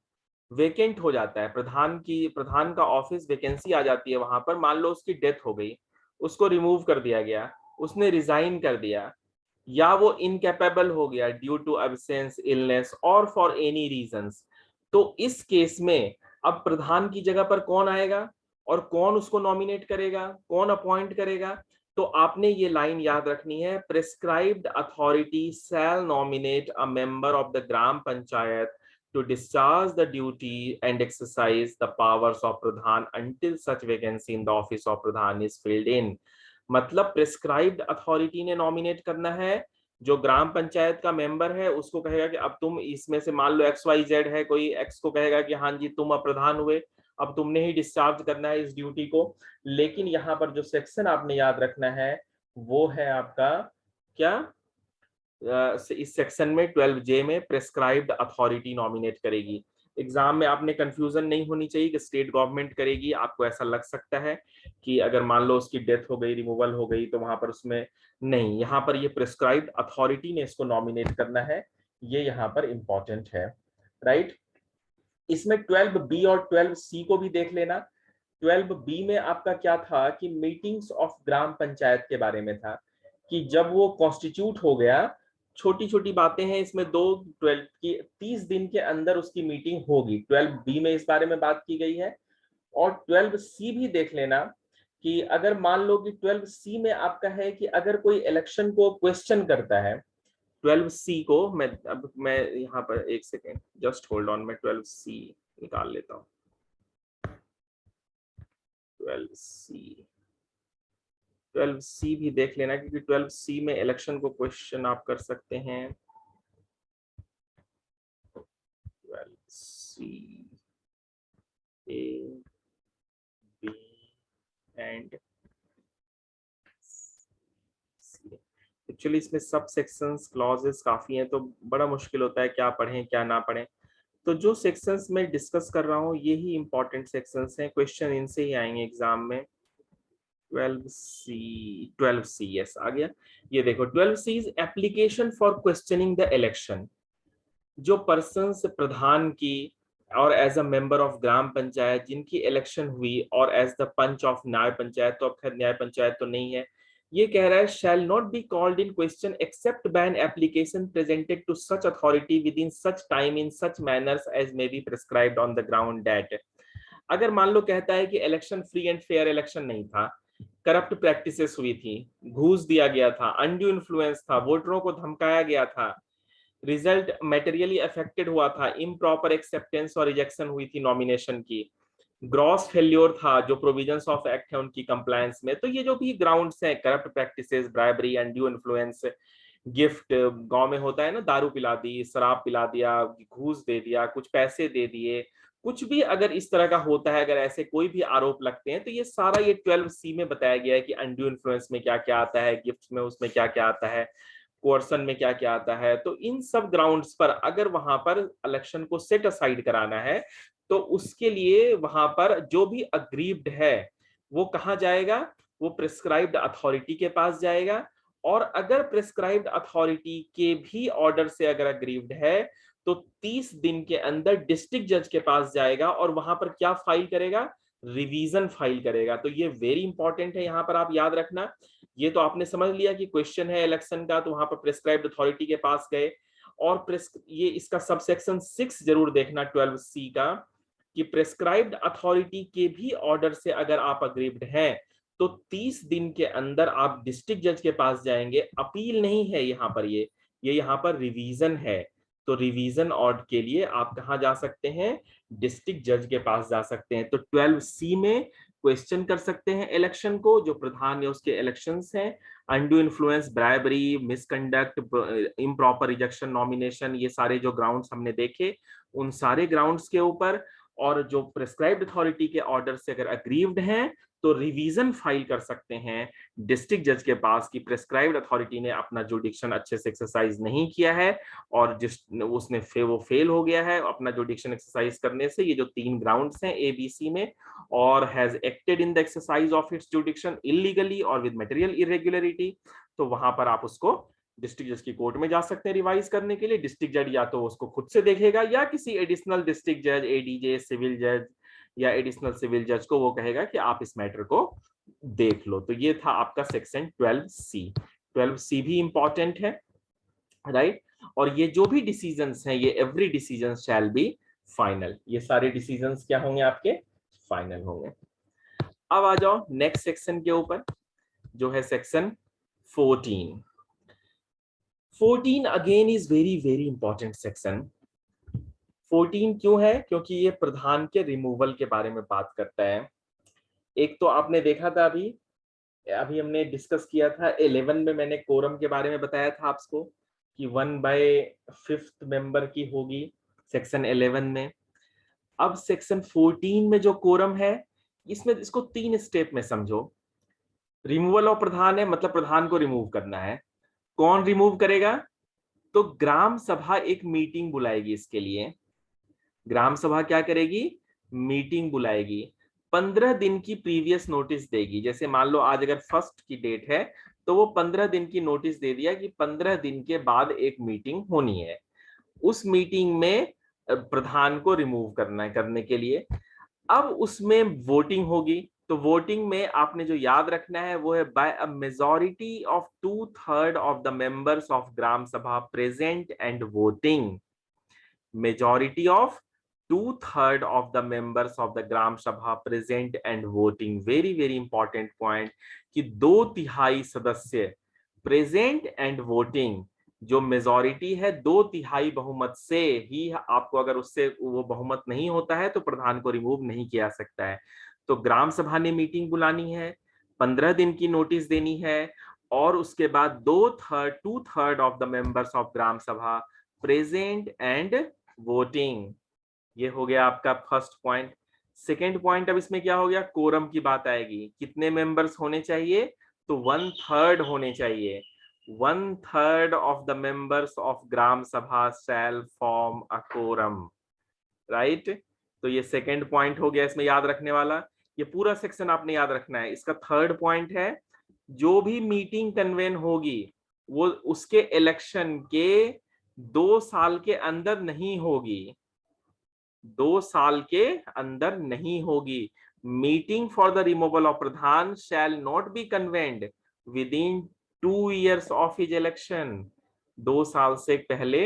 वेकेंट हो जाता है, प्रधान का ऑफिस वैकेंसी आ जाती है वहां पर, मान लो उसकी डेथ हो गई, उसको रिमूव कर दिया गया, उसने रिजाइन कर दिया, या वो इनकेपेबल हो गया ड्यू टू एब्सेंस, इलनेस और फॉर एनी रीजंस, तो इस केस में अब प्रधान की जगह पर कौन आएगा और कौन उसको नॉमिनेट करेगा, कौन अपॉइंट करेगा? तो आपने ये लाइन याद रखनी है, prescribed authority shell nominate a member of the gram panchayat to discharge the duty and exercise the powers of pradhan until such vacancy in the office of pradhan is filled in। मतलब prescribed authority ने nominate करना है, जो ग्राम पंचायत का member है उसको कहेगा कि अब तुम इसमें से, मान लो XYZ है, कोई X को कहेगा कि हाँ जी तुम अब प्रधान हुए, अब तुमने ही डिस्चार्ज करना है इस ड्यूटी को। लेकिन यहाँ पर जो सेक्शन आपने याद रखना है वो है आपका क्या, इस सेक्शन में 12J में प्रेस्क्राइब्ड अथॉरिटी नॉमिनेट करेगी। एग्जाम में आपने कंफ्यूजन नहीं होनी चाहिए कि स्टेट गवर्नमेंट करेगी, आपको ऐसा लग सकता है कि अगर मान लो उसकी डेथ हो गई, रिमूवल हो गई, तो वहां पर उसमें नहीं, यहाँ पर ये प्रेस्क्राइब्ड अथॉरिटी ने इसको नॉमिनेट करना है, ये यहाँ पर इंपॉर्टेंट है, राइट। इसमें 12B और 12C को भी देख लेना। 12B में आपका क्या था कि मीटिंग्स ऑफ ग्राम पंचायत के बारे में था, कि जब वो कॉन्स्टिट्यूट हो गया, छोटी छोटी बातें हैं इसमें, 12 की 30 दिन के अंदर उसकी मीटिंग होगी, 12B में इस बारे में बात की गई है। और 12C भी देख लेना कि अगर मान लो कि 12C में आपका है कि अगर कोई इलेक्शन को क्वेश्चन करता है, 12C को मैं यहाँ पर एक सेकेंड जस्ट होल्ड ऑन, मैं 12C निकाल लेता हूँ। 12C भी देख लेना, क्योंकि 12C में इलेक्शन को क्वेश्चन आप कर सकते हैं। 12C A B and actually इसमें सब सेक्शंस क्लॉजेस काफी हैं, तो बड़ा मुश्किल होता है क्या पढ़ें क्या ना पढ़ें। तो जो सेक्शंस मैं डिस्कस कर रहा हूँ ये ही इंपॉर्टेंट सेक्शंस हैं, क्वेश्चन इनसे ही आएंगे एग्जाम में। 12C यस आ गया। ये देखो 12C is application for questioning the election. जो पर्सन्स प्रधान की और as a member of gram panchayat जिनकी इलेक्शन हुई, और एज द पंच ऑफ न्याय पंचायत, तो अब खैर न्याय पंचायत तो नहीं है, ये कह रहा है shall not be called in question except by an application presented to such authority within such time in such manners as may be prescribed on the ground that. अगर मान लो कहता है कि election free and fair election नहीं था, corrupt practices हुई थी, घूस दिया गया था, अनड्यू इन्फ्लुएंस था, वोटरों को धमकाया गया था, रिजल्ट मेटेरियली अफेक्टेड हुआ था, इम्प्रॉपर एक्सेप्टेंस और रिजेक्शन हुई थी नॉमिनेशन की, ग्रॉस फेल्योर था जो प्रोविजंस ऑफ एक्ट है उनकी कंप्लायंस में, तो ये जो भी ग्राउंड्स हैं, corrupt practices, bribery, undue influence, gift, गांव में होता है ना, दारू पिला दी, शराब पिला दिया, घूस दे दिया, कुछ पैसे दे दिए, कुछ भी अगर इस तरह का होता है, अगर ऐसे कोई भी आरोप लगते हैं, तो ये सारा ये 12C में बताया गया है कि अनड्यू इन्फ्लुएंस में क्या क्या आता है, गिफ्ट में उसमें क्या क्या आता है, कोर्सन में क्या क्या आता है। तो इन सब ग्राउंड्स पर अगर वहां पर इलेक्शन को सेट असाइड कराना है, तो उसके लिए वहां पर जो भी अग्रीव्ड है वो कहाँ जाएगा, वो प्रिस्क्राइब्ड अथॉरिटी के पास जाएगा। और अगर प्रिस्क्राइब्ड अथॉरिटी के भी ऑर्डर से अगर अग्रीव्ड है, तो 30 दिन के अंदर डिस्ट्रिक्ट जज के पास जाएगा और वहां पर क्या फाइल करेगा, रिवीजन फाइल करेगा। तो ये वेरी इंपॉर्टेंट है, यहां पर आप याद रखना। ये तो आपने समझ लिया कि क्वेश्चन है इलेक्शन का, तो वहां पर प्रिस्क्राइब्ड अथॉरिटी के पास गए। और ये इसका सबसेक्शन 6 जरूर देखना 12C का, कि प्रिस्क्राइब्ड अथॉरिटी के भी ऑर्डर से अगर आप अग्रीव्ड हैं, तो 30 दिन के अंदर आप डिस्ट्रिक्ट जज के पास जाएंगे। अपील नहीं है यहाँ पर, ये यहाँ पर रिवीजन है। तो रिवीजन ऑर्डर के लिए आप कहाँ जा सकते हैं, डिस्ट्रिक्ट जज के पास जा सकते हैं। तो 12C में क्वेश्चन कर सकते हैं इलेक्शन को, जो प्रधान या उसके इलेक्शंस हैं, undue influence, bribery, misconduct, improper rejection nomination, ये सारे जो ग्राउंड्स हमने देखे, उन सारे ग्राउंड्स के ऊपर। और जो प्रिस्क्राइब्ड अथॉरिटी के ऑर्डर से अगर अग्रीव्ड हैं तो रिवीजन फाइल कर सकते हैं डिस्ट्रिक्ट जज के पास कि प्रिस्क्राइब्ड अथॉरिटी ने अपना जुडिक्शन अच्छे से एक्सरसाइज नहीं किया है और जिस उसने वो फेल हो गया है अपना जुडिक्शन एक्सरसाइज करने से, ये जो 3 ग्राउंड्स हैं ABC में, और has acted in the exercise of its जुडिक्शन illegally और विद मटेरियल इरेगुलरिटी, तो वहां पर आप उसको डिस्ट्रिक्ट जज की कोर्ट में जा सकते हैं रिवाइज करने के लिए। डिस्ट्रिक्ट जज या तो उसको खुद से देखेगा या किसी एडिशनल डिस्ट्रिक्ट जज, ADJ, सिविल जज या एडिशनल सिविल जज को वो कहेगा कि आप इस मैटर को देख लो। तो ये था आपका सेक्शन 12C। 12C भी इंपॉर्टेंट है, राइट। और ये जो भी डिसीजंस हैं ये every decision shall be final, ये सारे डिसीजंस क्या होंगे आपके, फाइनल होंगे। अब आ जाओ नेक्स्ट सेक्शन के ऊपर जो है section 14। 14 again is very very important section. 14 क्यों है, क्योंकि ये प्रधान के रिमूवल के बारे में बात करता है। एक तो आपने देखा था अभी अभी हमने डिस्कस किया था 11 में, मैंने कोरम के बारे में बताया था आपको कि 1/5 मेंबर की होगी सेक्शन 11 में। अब सेक्शन 14 में जो कोरम है इसमें इसको 3 स्टेप में समझो। रिमूवल ऑफ प्रधान है, मतलब प्रधान को रिमूव करना है। कौन रिमूव करेगा, तो ग्राम सभा एक मीटिंग बुलाएगी इसके लिए। ग्राम सभा क्या करेगी, मीटिंग बुलाएगी, 15 दिन की प्रीवियस नोटिस देगी। जैसे मान लो आज अगर 1 की डेट है तो वो 15 दिन की नोटिस दे दिया कि 15 दिन के बाद एक मीटिंग होनी है। उस मीटिंग में प्रधान को रिमूव करने के लिए अब उसमें वोटिंग होगी। तो वोटिंग में आपने जो याद रखना है वो है by a majority of 2/3 of the members of gram sabha present and voting. Majority of 2/3 of the members of the gram sabha present and voting. Very very important point कि 2/3 सदस्य प्रेजेंट एंड वोटिंग, जो मेजॉरिटी है 2/3 बहुमत से ही आपको, अगर उससे वो बहुमत नहीं होता है तो प्रधान को रिमूव नहीं किया सकता है। तो ग्राम सभा ने मीटिंग बुलानी है, 15 दिन की नोटिस देनी है और उसके बाद 2/3 of the members of gram sabha present and voting. ये हो गया आपका फर्स्ट पॉइंट। सेकेंड पॉइंट अब इसमें क्या हो गया, कोरम की बात आएगी। कितने मेंबर्स होने चाहिए, तो 1/3 होने चाहिए। 1/3 of the members of gram सभा शैल फॉर्म अ कोरम, राइट। तो ये सेकेंड पॉइंट हो गया इसमें याद रखने वाला। ये पूरा सेक्शन आपने याद रखना है। इसका थर्ड पॉइंट है जो भी मीटिंग कन्वेन होगी वो उसके इलेक्शन के 2 साल के अंदर नहीं होगी। 2 साल के अंदर नहीं होगी। Meeting for the removal of Pradhan shell not B convened with in 2 years of his election. 2 साल से पहले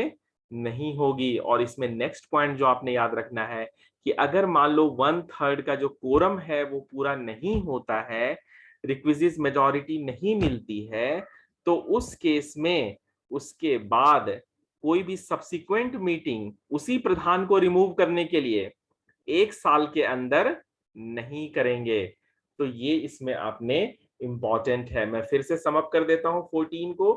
नहीं होगी। और इसमें नेक्स्ट पॉइंट जो आपने याद रखना है कि अगर मान लो 1/3 का जो कोरम है वो पूरा नहीं होता है, रिक्विजिट मेजॉरिटी नहीं मिलती है, तो उस केस में उसके बाद कोई भी सब्सिक्वेंट मीटिंग उसी प्रधान को रिमूव करने के लिए 1 साल के अंदर नहीं करेंगे। तो ये इसमें आपने इंपॉर्टेंट है। मैं फिर से समअप कर देता हूं 14 को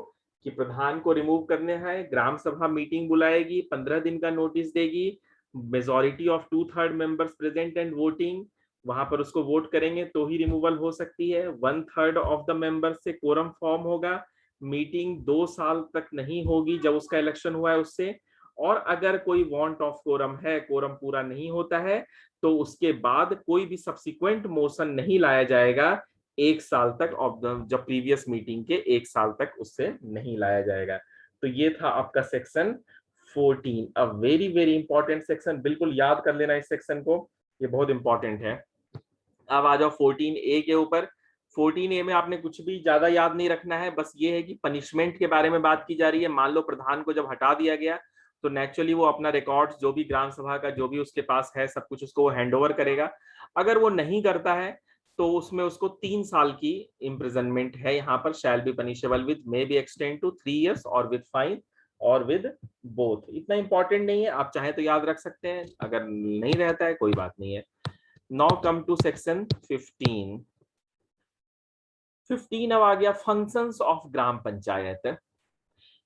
कि प्रधान को रिमूव करने है, ग्राम सभा मीटिंग बुलाएगी, 15 दिन का नोटिस देगी, majority of 2/3 members present and voting, वहां पर उसको वोट करेंगे तो ही रिमूवल हो सकती है। 1/3 ऑफ द मेंबर्स से कोरम फॉर्म होगा, मीटिंग 2 साल तक नहीं होगी जब उसका इलेक्शन हुआ है उससे। और अगर कोई वांट ऑफ कोरम है, कोरम पूरा नहीं होता है, तो उसके बाद कोई भी सब्सिक्वेंट मोशन नहीं लाया जाएगा 1 साल तक, ऑफ द जब प्रीवियस मीटिंग के 1 साल तक उससे नहीं लाया जाएगा। तो ये था आपका सेक्शन 14, अ वेरी वेरी इंपॉर्टेंट सेक्शन। बिल्कुल याद कर लेना इस सेक्शन को, ये बहुत इंपॉर्टेंट है। अब आ जाओ 14A के ऊपर। 14A में आपने कुछ भी ज्यादा याद नहीं रखना है, बस ये है कि पनिशमेंट के बारे में बात की जा रही है। मान लो प्रधान को जब हटा दिया गया तो नेचुरली वो अपना रिकॉर्ड्स जो भी ग्राम सभा का जो भी उसके पास है सब कुछ उसको वो हैंड ओवर करेगा। अगर वो नहीं करता है तो उसमें उसको 3 साल की इम्प्रिजनमेंट है। यहाँ पर shall be punishable with may be extend to 3 years और विद फाइन और विद बोथ। इतना इंपॉर्टेंट नहीं है, आप चाहे तो याद रख सकते हैं, अगर नहीं रहता है कोई बात नहीं है। Now come to section 15। 15 अब आ गया फंक्शंस ऑफ ग्राम पंचायत।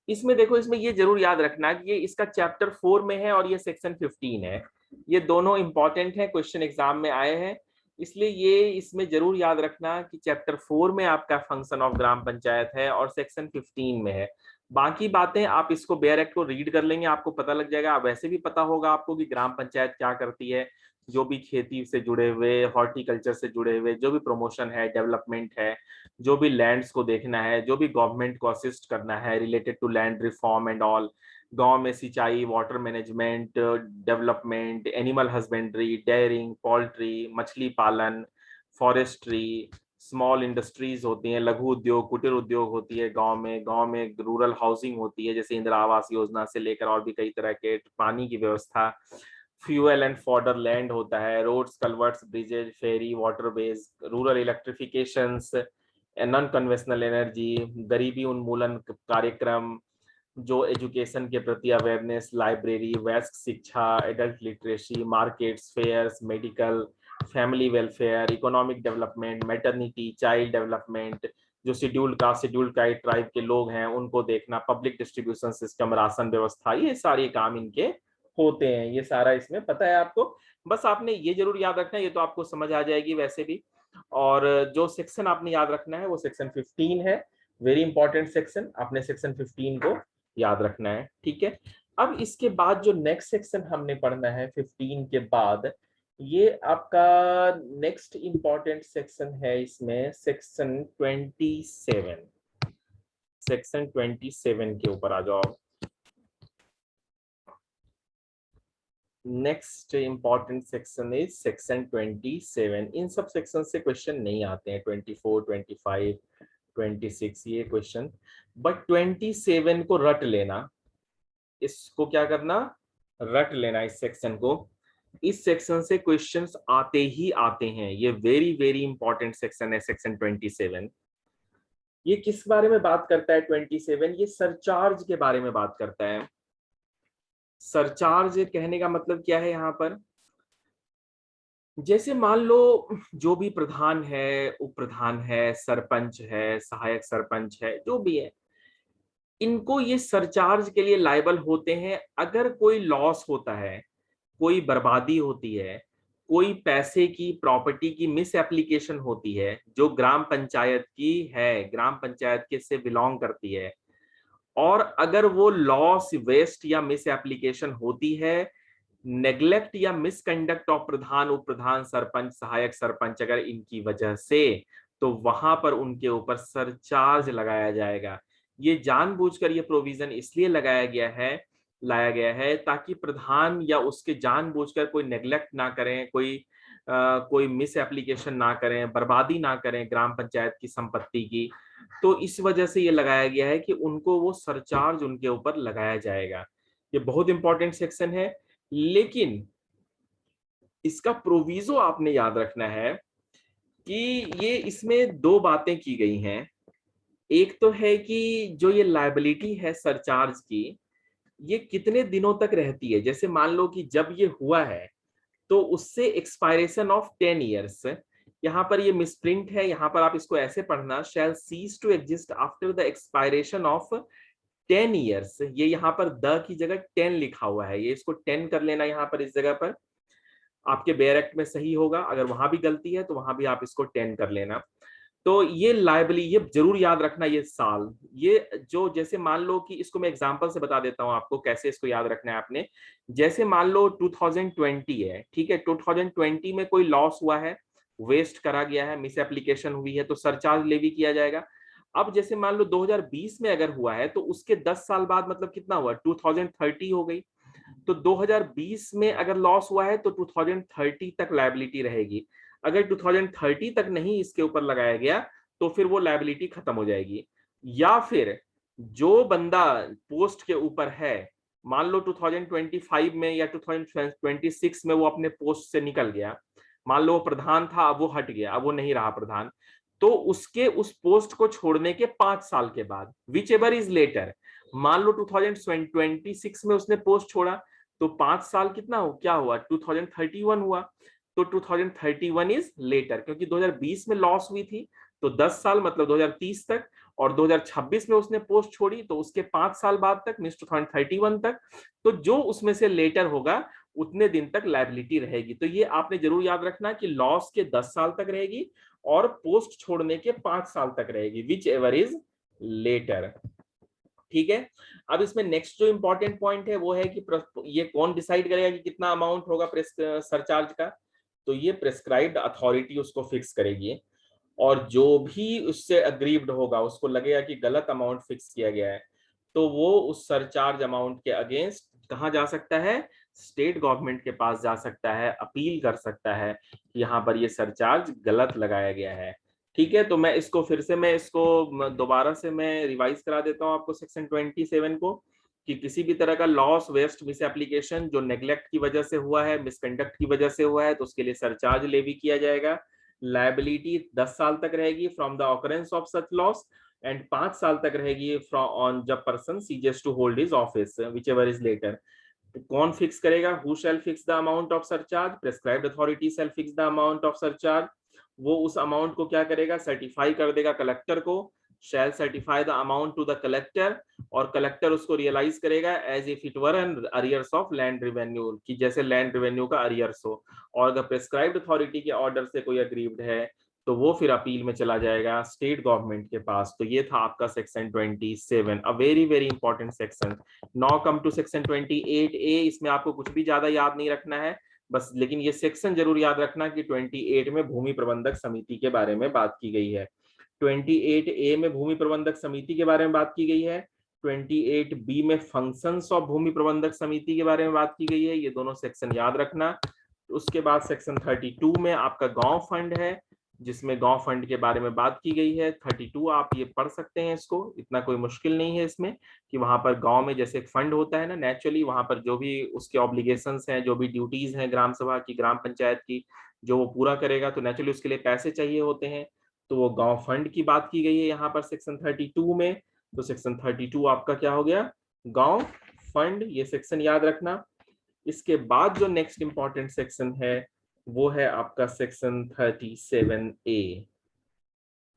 इसमें देखो, इसमें ये जरूर याद रखना कि ये इसका चैप्टर 4 में है और ये सेक्शन 15 है। ये दोनों इंपॉर्टेंट हैं, क्वेश्चन एग्जाम में आए हैं, इसलिए ये इसमें जरूर याद रखना कि चैप्टर 4 में आपका फंक्शन ऑफ ग्राम पंचायत है और सेक्शन 15 में है। बाकी बातें आप इसको बेयर एक्ट को रीड कर लेंगे, आपको पता लग जाएगा। वैसे भी पता होगा आपको कि ग्राम पंचायत क्या करती है, जो भी खेती से जुड़े हुए, हॉर्टिकल्चर से जुड़े हुए जो भी प्रमोशन है, डेवलपमेंट है, जो भी लैंड्स को देखना है, जो भी गवर्नमेंट को असिस्ट करना है related to land reform and all, गांव में सिंचाई, water management, development, animal husbandry, dairying, poultry, मछली पालन, फॉरेस्ट्री, स्मॉल इंडस्ट्रीज होती हैं, लघु उद्योग, कुटीर उद्योग होती है गांव में रूरल हाउसिंग होती है, जैसे इंदिरा आवास योजना से लेकर और भी कई तरह के, पानी की व्यवस्था, फ्यूएल एंड फॉडर लैंड होता है, roads, culverts, bridges, ferry, waterways, rural electrifications, non conventional energy, गरीबी उन्मूलन कार्यक्रम, जो एजुकेशन के प्रति अवेयरनेस, लाइब्रेरी, वयस्क शिक्षा, adult literacy, markets, fairs, medical, family welfare, economic development, maternity, child development, जो शेड्यूल्ड कास्ट, शेड्यूल्ड ट्राइब के लोग हैं उनको देखना, पब्लिक डिस्ट्रीब्यूशन सिस्टम, राशन व्यवस्था, ये सारे काम इनके होते हैं। ये सारा इसमें पता है आपको, बस आपने ये जरूर याद रखना है, ये तो आपको समझ आ जाएगी वैसे भी। और जो सेक्शन आपने याद रखना है वो सेक्शन 15 है, वेरी इंपॉर्टेंट सेक्शन, आपने सेक्शन 15 को याद रखना है, ठीक है। अब इसके बाद जो नेक्स्ट सेक्शन हमने पढ़ना है 15 के बाद, ये आपका नेक्स्ट इंपॉर्टेंट सेक्शन है, इसमें सेक्शन 27, सेक्शन 27 के ऊपर आ जाओ। Next important section is section 27। In sub section से क्वेश्चन नहीं आते हैं, 24, 25, 26 ये क्वेश्चन, बट 27 को रट लेना, इसको क्या करना, रट लेना इस सेक्शन को। इस सेक्शन से क्वेश्चंस आते ही आते हैं, ये वेरी वेरी इंपॉर्टेंट सेक्शन है सेक्शन 27। ये किस बारे में बात करता है 27? ये सरचार्ज के बारे में बात करता है। सरचार्ज कहने का मतलब क्या है यहाँ पर, जैसे मान लो जो भी प्रधान है, उप प्रधान है, सरपंच है, सहायक सरपंच है, जो भी है, इनको ये सरचार्ज के लिए लायबल होते हैं अगर कोई लॉस होता है, कोई बर्बादी होती है, कोई पैसे की, प्रॉपर्टी की मिस एप्लीकेशन होती है जो ग्राम पंचायत की है, ग्राम पंचायत के से बिलोंग करती है, और अगर वो लॉस, वेस्ट या मिस एप्लीकेशन होती है, नेग्लेक्ट या मिसकंडक्ट ऑफ प्रधान, उप प्रधान, सरपंच, सहायक सरपंच, अगर इनकी वजह से, तो वहां पर उनके ऊपर सरचार्ज लगाया जाएगा। ये जानबूझकर ये प्रोविजन इसलिए लाया गया है ताकि प्रधान या उसके जानबूझकर कोई नेग्लेक्ट ना करें, कोई मिस एप्लीकेशन ना करें, बर्बादी ना करें ग्राम पंचायत की संपत्ति की। तो इस वजह से ये लगाया गया है कि उनको वो सरचार्ज उनके ऊपर लगाया जाएगा। ये बहुत इंपॉर्टेंट सेक्शन है, लेकिन इसका प्रोविजो आपने याद रखना है कि ये इसमें दो बातें की गई हैं। एक तो है कि जो ये लायबिलिटी है सरचार्ज की, ये कितने दिनों तक रहती है। जैसे मान लो कि जब ये हुआ है तो उससे एक्सपायरेशन ऑफ 10 ईयर्स, यहाँ पर ये मिसप्रिंट है, यहाँ पर आप इसको ऐसे पढ़ना, shall cease to exist after the expiration of 10 years. ये यहाँ पर द की जगह 10 लिखा हुआ है, ये इसको 10 कर लेना यहाँ पर, इस जगह पर आपके बेयर एक्ट में सही होगा, अगर वहां भी गलती है तो वहां भी आप इसको 10 कर लेना। तो ये लाइबली, ये जरूर याद रखना ये साल, ये जो, जैसे मान लो कि इसको मैं एग्जांपल से बता देता हूं आपको कैसे इसको याद रखना है आपने। जैसे मान लो 2020 है, ठीक है, 2020 में कोई लॉस हुआ है, वेस्ट करा गया है, मिस एप्लीकेशन हुई है, तो सरचार्ज लेवी किया जाएगा। अब जैसे मान लो 2020 में अगर हुआ है तो उसके 10 साल बाद मतलब कितना हुआ, 2030 हो गई। तो 2020 में अगर लॉस हुआ है तो 2030 तक लायबिलिटी रहेगी। अगर 2030 तक नहीं इसके ऊपर लगाया गया तो फिर वो लायबिलिटी खत्म हो जाएगी। या फिर जो बंदा पोस्ट के ऊपर है, मान लो 2025 में या 2026 में वो अपने पोस्ट से निकल गया, मान लो वो प्रधान था, अब वो हट गया, अब वो नहीं रहा प्रधान, तो उसके उस पोस्ट को छोड़ने के 5 साल के बाद, विच एवर इज लेटर, मान लो 2026 में उसने पोस्ट छोड़ा, तो 5 साल कितना हो, क्या हुआ, 2031 हुआ। तो 2031 इज लेटर, क्योंकि 2020 में लॉस हुई थी, तो 10 साल मतलब 2030 तक, और 2026 में उसने पोस्ट छोड़ी तो उसके 5 साल बाद तक मींस 2031 तक। तो जो उसमें से लेटर होगा उतने दिन तक लायबिलिटी रहेगी। तो ये आपने जरूर याद रखना कि लॉस के 10 साल तक रहेगी और पोस्ट छोड़ने के 5 साल तक रहेगी, विच एवर इज लेटर। ठीक है। अब इसमें नेक्स्ट जो इंपॉर्टेंट पॉइंट है वो है कि ये कौन डिसाइड करेगा कि कितना अमाउंट होगा सरचार्ज का। तो ये प्रेस्क्राइब्ड अथॉरिटी उसको फिक्स करेगी, और जो भी उससे अग्रीव्ड होगा, उसको लगेगा कि गलत अमाउंट फिक्स किया गया है, तो वो उस सरचार्ज अमाउंट के अगेंस्ट कहाँ जा सकता है, स्टेट गवर्नमेंट के पास जा सकता है, अपील कर सकता है कि यहाँ पर ये सरचार्ज गलत लगाया गया है। ठीक है। तो मैं इसको फिर से दोबारा से मैं रिवाइज करा देता हूँ आपको सेक्शन 27 को, कि किसी भी तरह का लॉस, वेस्ट, मिस एप्लीकेशन जो नेग्लेक्ट की वजह से हुआ है, मिसकंडक्ट की वजह से हुआ है, तो उसके लिए सरचार्ज लेवी किया जाएगा। लायबिलिटी 10 साल तक रहेगी from the occurrence of such loss, and 5 साल तक रहेगी फ्रॉम ऑन जब person ceases to hold his office whichever is later. कौन फिक्स करेगा, who shall fix the amount of surcharge, prescribed authority shall fix the amount of surcharge. वो उस amount को क्या करेगा, सर्टिफाई कर देगा कलेक्टर को, shall certify the amount to the collector, और कलेक्टर उसको रियलाइज करेगा as if it were an arrears of land revenue, कि जैसे लैंड रेवेन्यू का अरियर्स हो। और अगर प्रेस्क्राइब्ड अथॉरिटी के ऑर्डर से कोई अग्रीव्ड है तो वो फिर अपील में चला जाएगा स्टेट गवर्नमेंट के पास। तो ये था आपका section 27, a very very important section. Now come to section 28A। इसमें आपको कुछ भी ज्यादा याद नहीं रखना है बस, लेकिन ये सेक्शन जरूर याद रखना कि 28 में भूमि प्रबंधक समिति के बारे में बात की गई है। 28A में भूमि प्रबंधक समिति के बारे में बात की गई है। 28B में फंक्शंस ऑफ भूमि प्रबंधक समिति के बारे में बात की गई है। ये दोनों सेक्शन याद रखना। उसके बाद सेक्शन 32 में आपका गांव फंड है, जिसमें गांव फंड के बारे में बात की गई है। 32 आप ये पढ़ सकते हैं, इसको इतना कोई मुश्किल नहीं है इसमें, कि वहां पर गांव में जैसे एक फंड होता है ना, नेचुरली वहां पर जो भी उसके ऑब्लिगेशंस हैं, जो भी ड्यूटीज हैं ग्राम सभा की, ग्राम पंचायत की, जो वो पूरा करेगा, तो नेचुरली उसके लिए पैसे चाहिए होते हैं। तो वो गांव फंड की बात की गई है यहाँ पर सेक्शन 32 में। तो सेक्शन 32 आपका क्या हो गया, गांव फंड। ये सेक्शन याद रखना। इसके बाद जो नेक्स्ट इंपॉर्टेंट सेक्शन है वो है आपका सेक्शन 37A।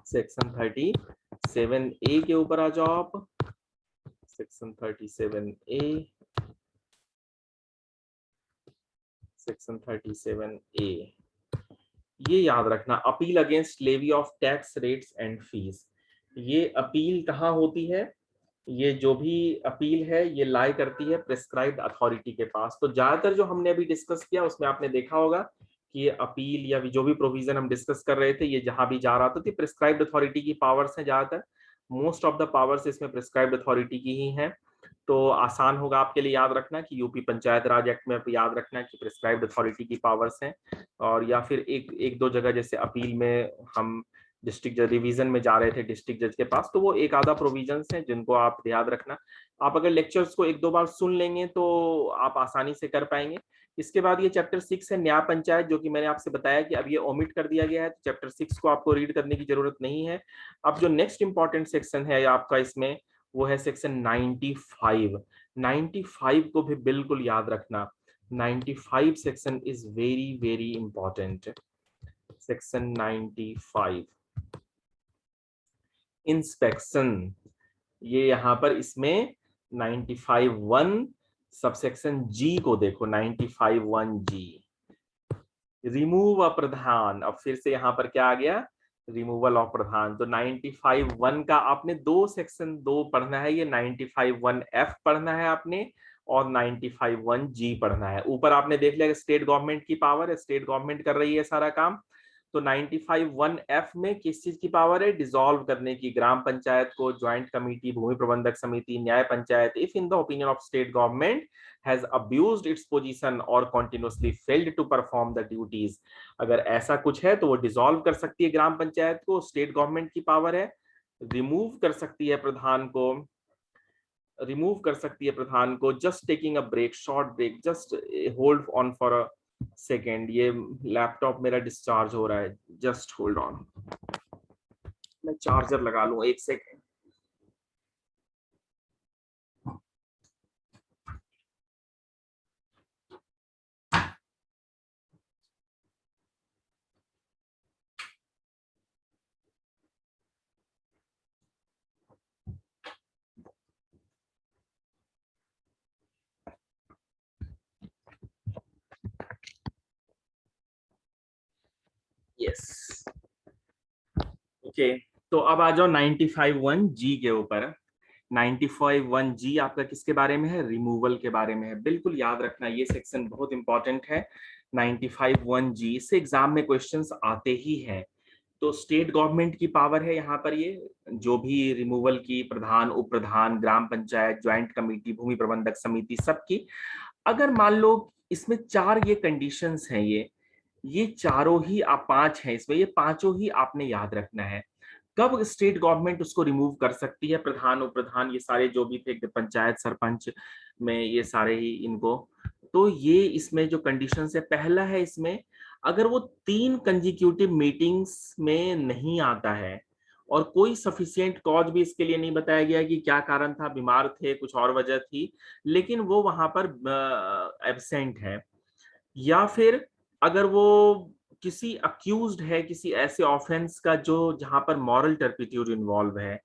सेक्शन 37A के ऊपर आ जाओ आप। सेक्शन 37A, सेक्शन 37A, ये याद रखना, appeal against levy of tax rates and fees. ये अपील कहाँ होती है, ये जो भी अपील है ये लाई करती है प्रेस्क्राइब्ड अथॉरिटी के पास। तो ज्यादातर जो हमने अभी डिस्कस किया उसमें आपने देखा होगा कि ये अपील या जो भी प्रोविजन हम डिस्कस कर रहे थे, ये जहां भी जा रहा था तो प्रेस्क्राइब्ड अथॉरिटी की पावर्स हैं ज्यादातर। मोस्ट ऑफ द पावर्स इसमें प्रेस्क्राइब्ड अथॉरिटी की ही हैं। तो आसान होगा आपके लिए याद रखना कि यूपी पंचायत राज एक्ट में याद रखना कि प्रेस्क्राइब्ड अथॉरिटी की पावर्स हैं। और या फिर एक एक दो जगह जैसे अपील में हम डिस्ट्रिक्ट जज रिवीजन में जा रहे थे डिस्ट्रिक्ट जज के पास, तो वो एक आधा प्रोविजंस हैं जिनको आप याद रखना। आप अगर लेक्चर्स को एक दो बार सुन लेंगे तो आप आसानी से कर पाएंगे। इसके बाद ये चैप्टर 6 है न्याय पंचायत, जो कि मैंने आपसे बताया कि अब ये ओमिट कर दिया गया है, तो चैप्टर 6 को आपको रीड करने की जरूरत नहीं है। अब जो नेक्स्ट इंपॉर्टेंट सेक्शन है आपका इसमें, वो है सेक्शन 95। 95 को भी बिल्कुल याद रखना। 95 section is very very important. Section 95, inspection. ये यहाँ पर इसमें 95(1) सबसेक्शन जी को देखो, 95(1)G, रिमूव अ प्रधान। अब फिर से यहाँ पर क्या आ गया, रिमूवल ऑफ प्रधान। तो 95(1) का आपने दो सेक्शन दो पढ़ना है, ये 95(1)F पढ़ना है आपने, और 95(1)G पढ़ना है। ऊपर आपने देख लिया स्टेट गवर्नमेंट की पावर है, स्टेट गवर्नमेंट कर रही है सारा काम। तो 95(1)F में किस चीज की पावर है, डिसॉल्व करने की ग्राम पंचायत को, ज्वाइंट कमेटी, भूमि प्रबंधक समिति, न्याय panchayat, if in the opinion of state government has abused its position or continuously failed to perform the duties। अगर ऐसा कुछ है तो वो डिसॉल्व कर सकती है ग्राम पंचायत को, स्टेट गवर्नमेंट की पावर है। रिमूव कर सकती है प्रधान को, रिमूव कर सकती है प्रधान को। Just taking a break, short break, just hold on for a second. ये लैपटॉप मेरा डिस्चार्ज हो रहा है, जस्ट होल्ड ऑन, मैं चार्जर लगा लूं, एक सेकेंड। Yes okay. तो अब आ जाओ 95(1)(g) के ऊपर। 95(1)(g) आपका किसके बारे में है? रिमूवल के बारे में है। बिल्कुल याद रखना, ये सेक्शन बहुत इंपॉर्टेंट है। 95(1)(g) से एग्जाम में क्वेश्चंस आते ही हैं। तो स्टेट गवर्नमेंट की पावर है यहाँ पर, ये जो भी रिमूवल की प्रधान, उप प्रधान, ग्राम पंचायत, ज्वाइंट कमेटी, भूमि प्रबंधक समिति, सबकी। अगर मान लो इसमें चार ये कंडीशंस हैं, ये चारों ही आप, पांच हैं इसमें, ये पांचों ही आपने याद रखना है। कब स्टेट गवर्नमेंट उसको रिमूव कर सकती है? प्रधान, उप प्रधान, ये सारे जो भी थे, पंचायत, सरपंच में ये सारे ही इनको। तो ये इसमें जो कंडीशंस है, पहला है इसमें, अगर वो 3 कंजिक्यूटिव मीटिंग्स में नहीं आता है और कोई सफिशिएंट कॉज भी इसके लिए नहीं बताया गया कि क्या कारण था, बीमार थे, कुछ और वजह थी, लेकिन वो वहां पर एब्सेंट है, या फिर अगर वो किसी अक्यूज्ड है किसी ऐसे ऑफेंस का जो जहां पर मॉरल टर्पिट्यूड इन्वॉल्व है,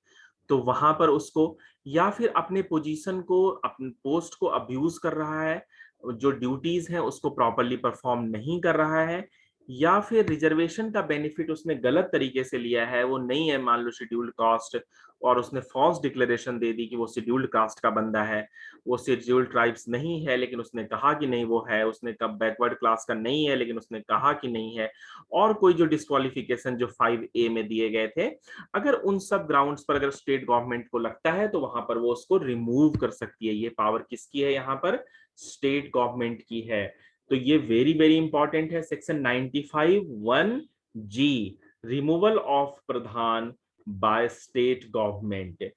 तो वहां पर उसको, या फिर अपने पोजीशन को, अपने पोस्ट को अब्यूज कर रहा है, जो ड्यूटीज हैं उसको प्रॉपरली परफॉर्म नहीं कर रहा है, या फिर रिजर्वेशन का बेनिफिट उसने गलत तरीके से लिया है, वो नहीं है मान लो शेड्यूल्ड कास्ट, और उसने फॉल्स डिक्लेरेशन दे दी कि वो शेड्यूल्ड कास्ट का बंदा है, वो शेड्यूल्ड ट्राइब्स नहीं है लेकिन उसने कहा कि नहीं वो है, उसने कब बैकवर्ड क्लास का नहीं है लेकिन उसने कहा कि नहीं है, और कोई जो डिस्क्वालिफिकेशन जो 5A में दिए गए थे, अगर उन सब ग्राउंड्स पर अगर स्टेट गवर्नमेंट को लगता है तो वहां पर वो उसको रिमूव कर सकती है। ये पावर किसकी है? यहाँ पर स्टेट गवर्नमेंट की है। तो ये वेरी वेरी इंपॉर्टेंट है। Section 95(1)(g), removal of Pradhan bye state government.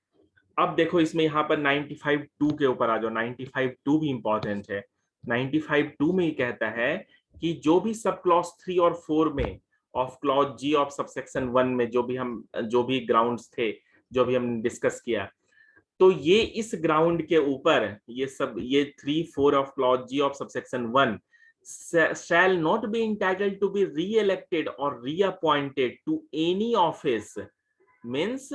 अब देखो इसमें यहाँ पर 95(2) के ऊपर आ जाओ। 95(2) भी इंपॉर्टेंट है। 95(2) में ये कहता है कि जो भी सब क्लॉज 3 और 4 में of clause ji of subsection 1 में जो भी ग्राउंड्स थे, जो भी हमने डिस्कस किया, तो ये इस ग्राउंड के ऊपर ये 3, 4 of clause ji of subsection 1 shall not be entitled to be re-elected or reappointed to any office, means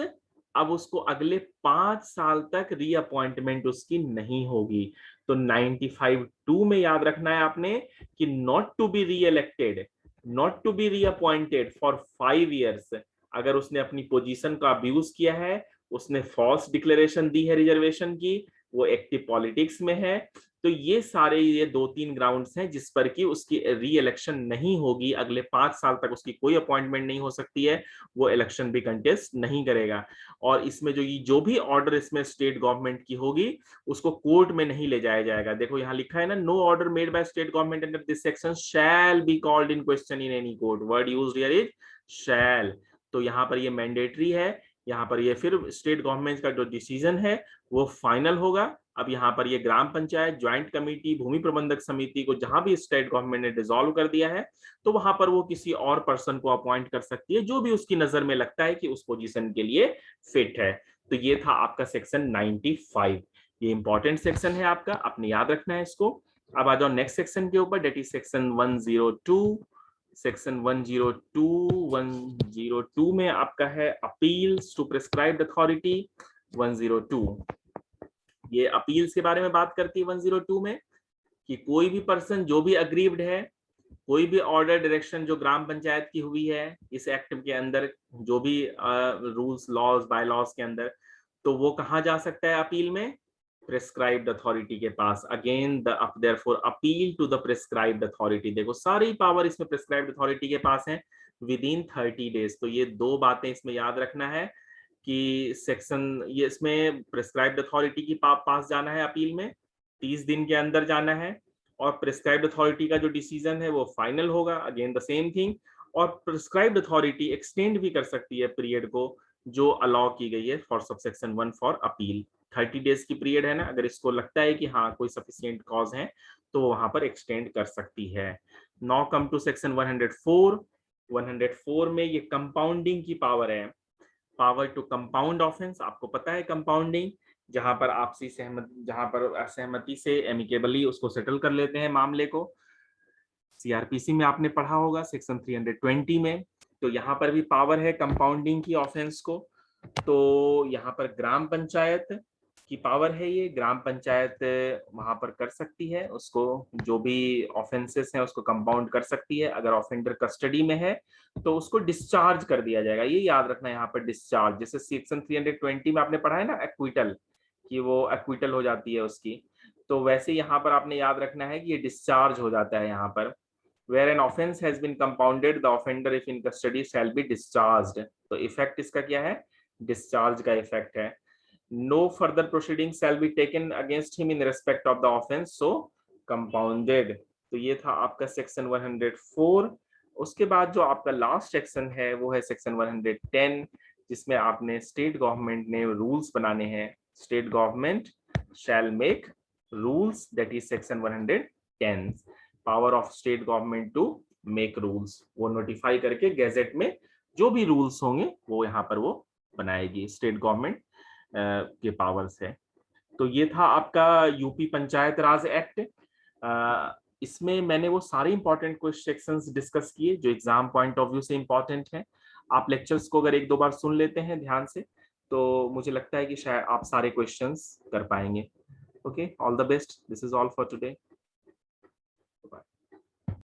अब उसको अगले 5 साल तक रीअपॉइंटमेंट उसकी नहीं होगी। तो 95(2) में याद रखना है आपने कि not to be reelected, not to be reappointed for 5 years. अगर उसने अपनी पोजीशन का अब्यूज किया है, उसने फॉल्स डिक्लेरेशन दी है रिजर्वेशन की, वो एक्टिव पॉलिटिक्स में है, तो ये सारे ये 2-3 ग्राउंड्स हैं जिस पर कि उसकी री इलेक्शन नहीं होगी, अगले 5 साल तक उसकी कोई अपॉइंटमेंट नहीं हो सकती है, वो इलेक्शन भी कंटेस्ट नहीं करेगा। और इसमें जो भी ऑर्डर इसमें स्टेट गवर्नमेंट की होगी उसको कोर्ट में नहीं ले जाया जाएगा। देखो यहाँ लिखा है ना, no order made by state government under this section shall be called in question in any court. Word used here is shall. तो यहाँ पर ये मैंडेटरी है, यहाँ पर ये फिर स्टेट गवर्नमेंट का जो डिसीजन है वो फाइनल होगा। अब यहाँ पर ये ग्राम पंचायत, ज्वाइंट कमेटी, भूमि प्रबंधक समिति को जहां भी स्टेट गवर्नमेंट ने डिसॉल्व कर दिया है, तो वहां पर वो किसी और पर्सन को अपॉइंट कर सकती है जो भी उसकी नजर में लगता है कि उस पोजीशन के लिए फिट है। तो ये था आपका सेक्शन 95। ये इंपॉर्टेंट सेक्शन है आपका, आपने याद रखना है इसको। अब आ जाओ नेक्स्ट सेक्शन के ऊपर, डेट इज सेक्शन 102। सेक्शन 102 में आपका है अपील्स टू प्रिस्क्राइब्ड अथॉरिटी। 102 ये अपील्स के बारे में बात करती है 102 में, कि कोई भी पर्सन जो भी अग्रीव्ड है, कोई भी ऑर्डर डायरेक्शन जो ग्राम पंचायत की हुई है इस एक्ट के अंदर, जो भी रूल्स, लॉज, बाय लॉज के अंदर, तो वो कहाँ जा सकता है अपील में? प्रिस्क्राइब्ड अथॉरिटी के पास। Again therefore appeal to the prescribed authority. देखो सारी पावर इसमें प्रिस्क्राइब्ड अथॉरिटी के पास है विद इन 30 डेज। तो ये दो बातें इसमें याद रखना है कि सेक्शन, ये इसमें प्रिस्क्राइब्ड अथॉरिटी की पास जाना है अपील में, 30 दिन के अंदर जाना है, और प्रिस्क्राइब्ड अथॉरिटी का जो डिसीजन है वो फाइनल होगा। Again the same thing. और प्रिस्क्राइब्ड अथॉरिटी एक्सटेंड भी कर सकती है पीरियड को जो अलाउ की गई है for subsection 1 for appeal. 30 days की पीरियड है ना, अगर इसको लगता है कि हाँ कोई सफिशिएंट कॉज है तो वहां पर एक्सटेंड कर सकती है। Now come to section 104। 104 में ये कंपाउंडिंग की पावर है, पावर टू कंपाउंड ऑफेंस। आपको पता है कंपाउंडिंग, जहां पर आपसी जहां पर असहमति से एमिकेबली उसको सेटल कर लेते हैं मामले को। सीआरपीसी में आपने पढ़ा होगा सेक्शन 320 में। तो यहाँ पर भी पावर है कंपाउंडिंग की ऑफेंस को। तो यहाँ पर ग्राम पंचायत की पावर है, ये ग्राम पंचायत वहां पर कर सकती है, उसको जो भी ऑफेंसेस हैं उसको कंपाउंड कर सकती है। अगर ऑफेंडर कस्टडी में है तो उसको डिस्चार्ज कर दिया जाएगा, ये याद रखना है यहाँ पर डिस्चार्ज। जैसे सेक्शन 320 में आपने पढ़ा है ना एक्विटल, कि वो एक्विटल हो जाती है उसकी, तो वैसे यहाँ पर आपने याद रखना है कि ये डिस्चार्ज हो जाता है यहाँ पर। Where an offense has been compounded, the offender, if in custody, shall be discharged. तो इफेक्ट इसका क्या है, डिस्चार्ज का इफेक्ट है। No further proceedings shall be taken against him in respect of the offense so compounded। तो ये था आपका सेक्शन 104। उसके बाद जो आपका लास्ट सेक्शन है वो है सेक्शन 110, जिसमें आपने स्टेट गवर्नमेंट ने रूल्स बनाने हैं। State government shall make rules, that is section 110, power of state government to make rules. वो नोटिफाई करके गैजेट में जो भी रूल्स होंगे वो यहाँ पर वो बनाएगी, स्टेट गवर्नमेंट के पावर्स है। तो ये था आपका यूपी पंचायत राज एक्ट। इसमें मैंने वो सारे इंपॉर्टेंट कुछ सेक्शंस डिस्कस किए जो एग्जाम पॉइंट ऑफ व्यू से इंपॉर्टेंट हैं। आप लेक्चर्स को अगर एक दो बार सुन लेते हैं ध्यान से तो मुझे लगता है कि शायद आप सारे क्वेश्चंस कर पाएंगे। Okay, all the best, this is all for today.